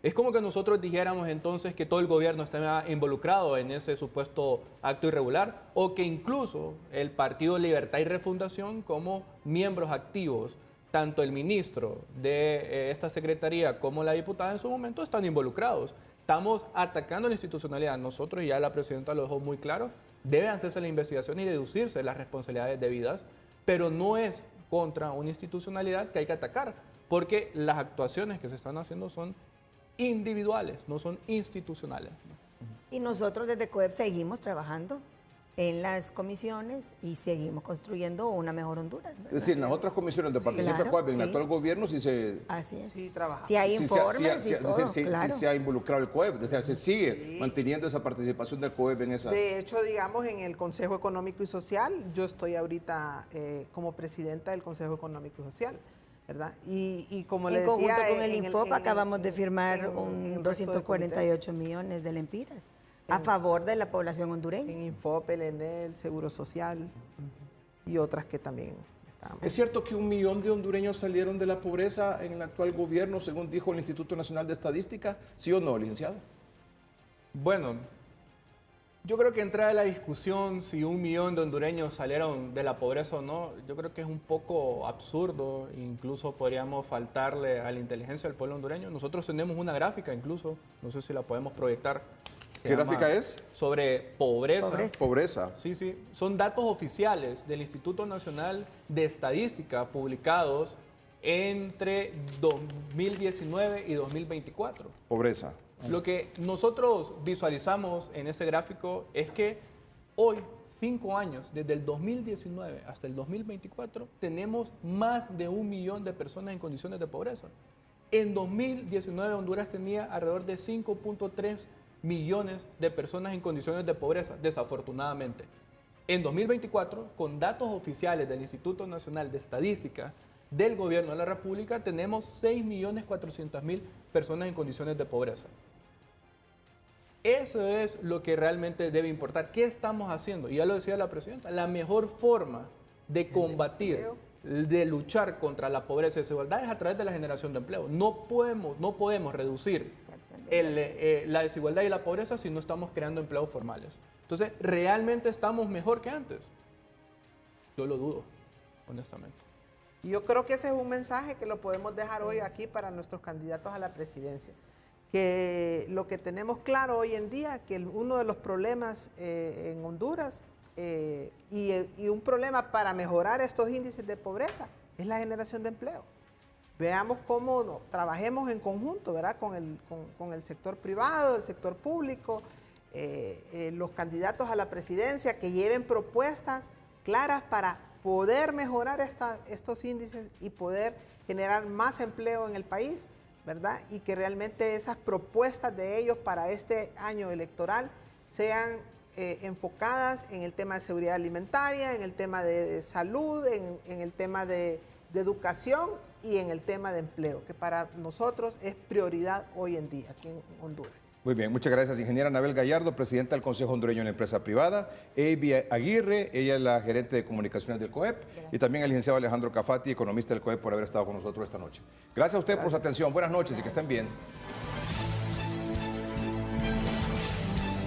Es como que nosotros dijéramos entonces que todo el gobierno estaba involucrado en ese supuesto acto irregular o que incluso el Partido Libertad y Refundación como miembros activos, tanto el ministro de esta secretaría como la diputada en su momento están involucrados. Estamos atacando la institucionalidad. Nosotros, ya la presidenta lo dejó muy claro, debe hacerse la investigación y deducirse las responsabilidades debidas, pero no es contra una institucionalidad que hay que atacar, porque las actuaciones que se están haciendo son individuales, no son institucionales. Y nosotros desde COEP seguimos trabajando en las comisiones y seguimos construyendo una mejor Honduras, ¿verdad? Es decir, en las otras comisiones donde participa claro, COEP, en el sí. actual gobierno, sí se... Así es. Sí, trabajamos. Si hay sí informes y es todo, decir, claro. sí se ha involucrado el COEP, o sea, se sigue manteniendo esa participación del COEP en esas... De hecho, digamos, en el Consejo Económico y Social, yo estoy ahorita como presidenta del Consejo Económico y Social, ¿verdad? Y como le En decía... conjunto con el en INFOP acabamos de firmar en un el resto de 248 millones de lempiras a favor de la población hondureña. En Infop, el ENEL, Seguro Social y otras que también están. ¿Es cierto que 1 millón de hondureños salieron de la pobreza en el actual gobierno, según dijo el Instituto Nacional de Estadística? ¿Sí o no, licenciado? Bueno, yo creo que entrar a la discusión si 1 millón de hondureños salieron de la pobreza o no, yo creo que es un poco absurdo, incluso podríamos faltarle a la inteligencia del pueblo hondureño. Nosotros tenemos una gráfica incluso, no sé si la podemos proyectar. Se ¿Qué llama gráfica es? Sobre pobreza. Pobreza. Sí, sí. Son datos oficiales del Instituto Nacional de Estadística publicados entre 2019 y 2024. Pobreza. Lo que nosotros visualizamos en ese gráfico es que hoy, 5 años, desde el 2019 hasta el 2024, tenemos más de 1 millón de personas en condiciones de pobreza. En 2019 Honduras tenía alrededor de 5.3 millones de personas en condiciones de pobreza, desafortunadamente. En 2024, con datos oficiales del Instituto Nacional de Estadística del Gobierno de la República, tenemos 6.400.000 personas en condiciones de pobreza. Eso es lo que realmente debe importar. ¿Qué estamos haciendo? Y ya lo decía la presidenta, la mejor forma de combatir, de luchar contra la pobreza y desigualdad es a través de la generación de empleo. No podemos reducir la desigualdad y la pobreza si no estamos creando empleos formales. Entonces, ¿realmente estamos mejor que antes? Yo lo dudo, honestamente. Y yo creo que ese es un mensaje que lo podemos dejar hoy aquí para nuestros candidatos a la presidencia. Que lo que tenemos claro hoy en día, que uno de los problemas en Honduras y un problema para mejorar estos índices de pobreza es la generación de empleo. Veamos cómo trabajemos en conjunto, ¿verdad? Con el sector privado, el sector público, los candidatos a la presidencia que lleven propuestas claras para poder mejorar estos índices y poder generar más empleo en el país, ¿verdad? Y que realmente esas propuestas de ellos para este año electoral sean enfocadas en el tema de seguridad alimentaria, en el tema de salud, en el tema de educación y en el tema de empleo, que para nosotros es prioridad hoy en día aquí en Honduras. Muy bien, muchas gracias, ingeniera Anabel Gallardo, presidenta del Consejo Hondureño de la Empresa Privada, Evi Aguirre, ella es la gerente de comunicaciones del COEP, y también el licenciado Alejandro Cafati, economista del COEP, por haber estado con nosotros esta noche. Gracias a usted por su atención, buenas noches y que estén bien.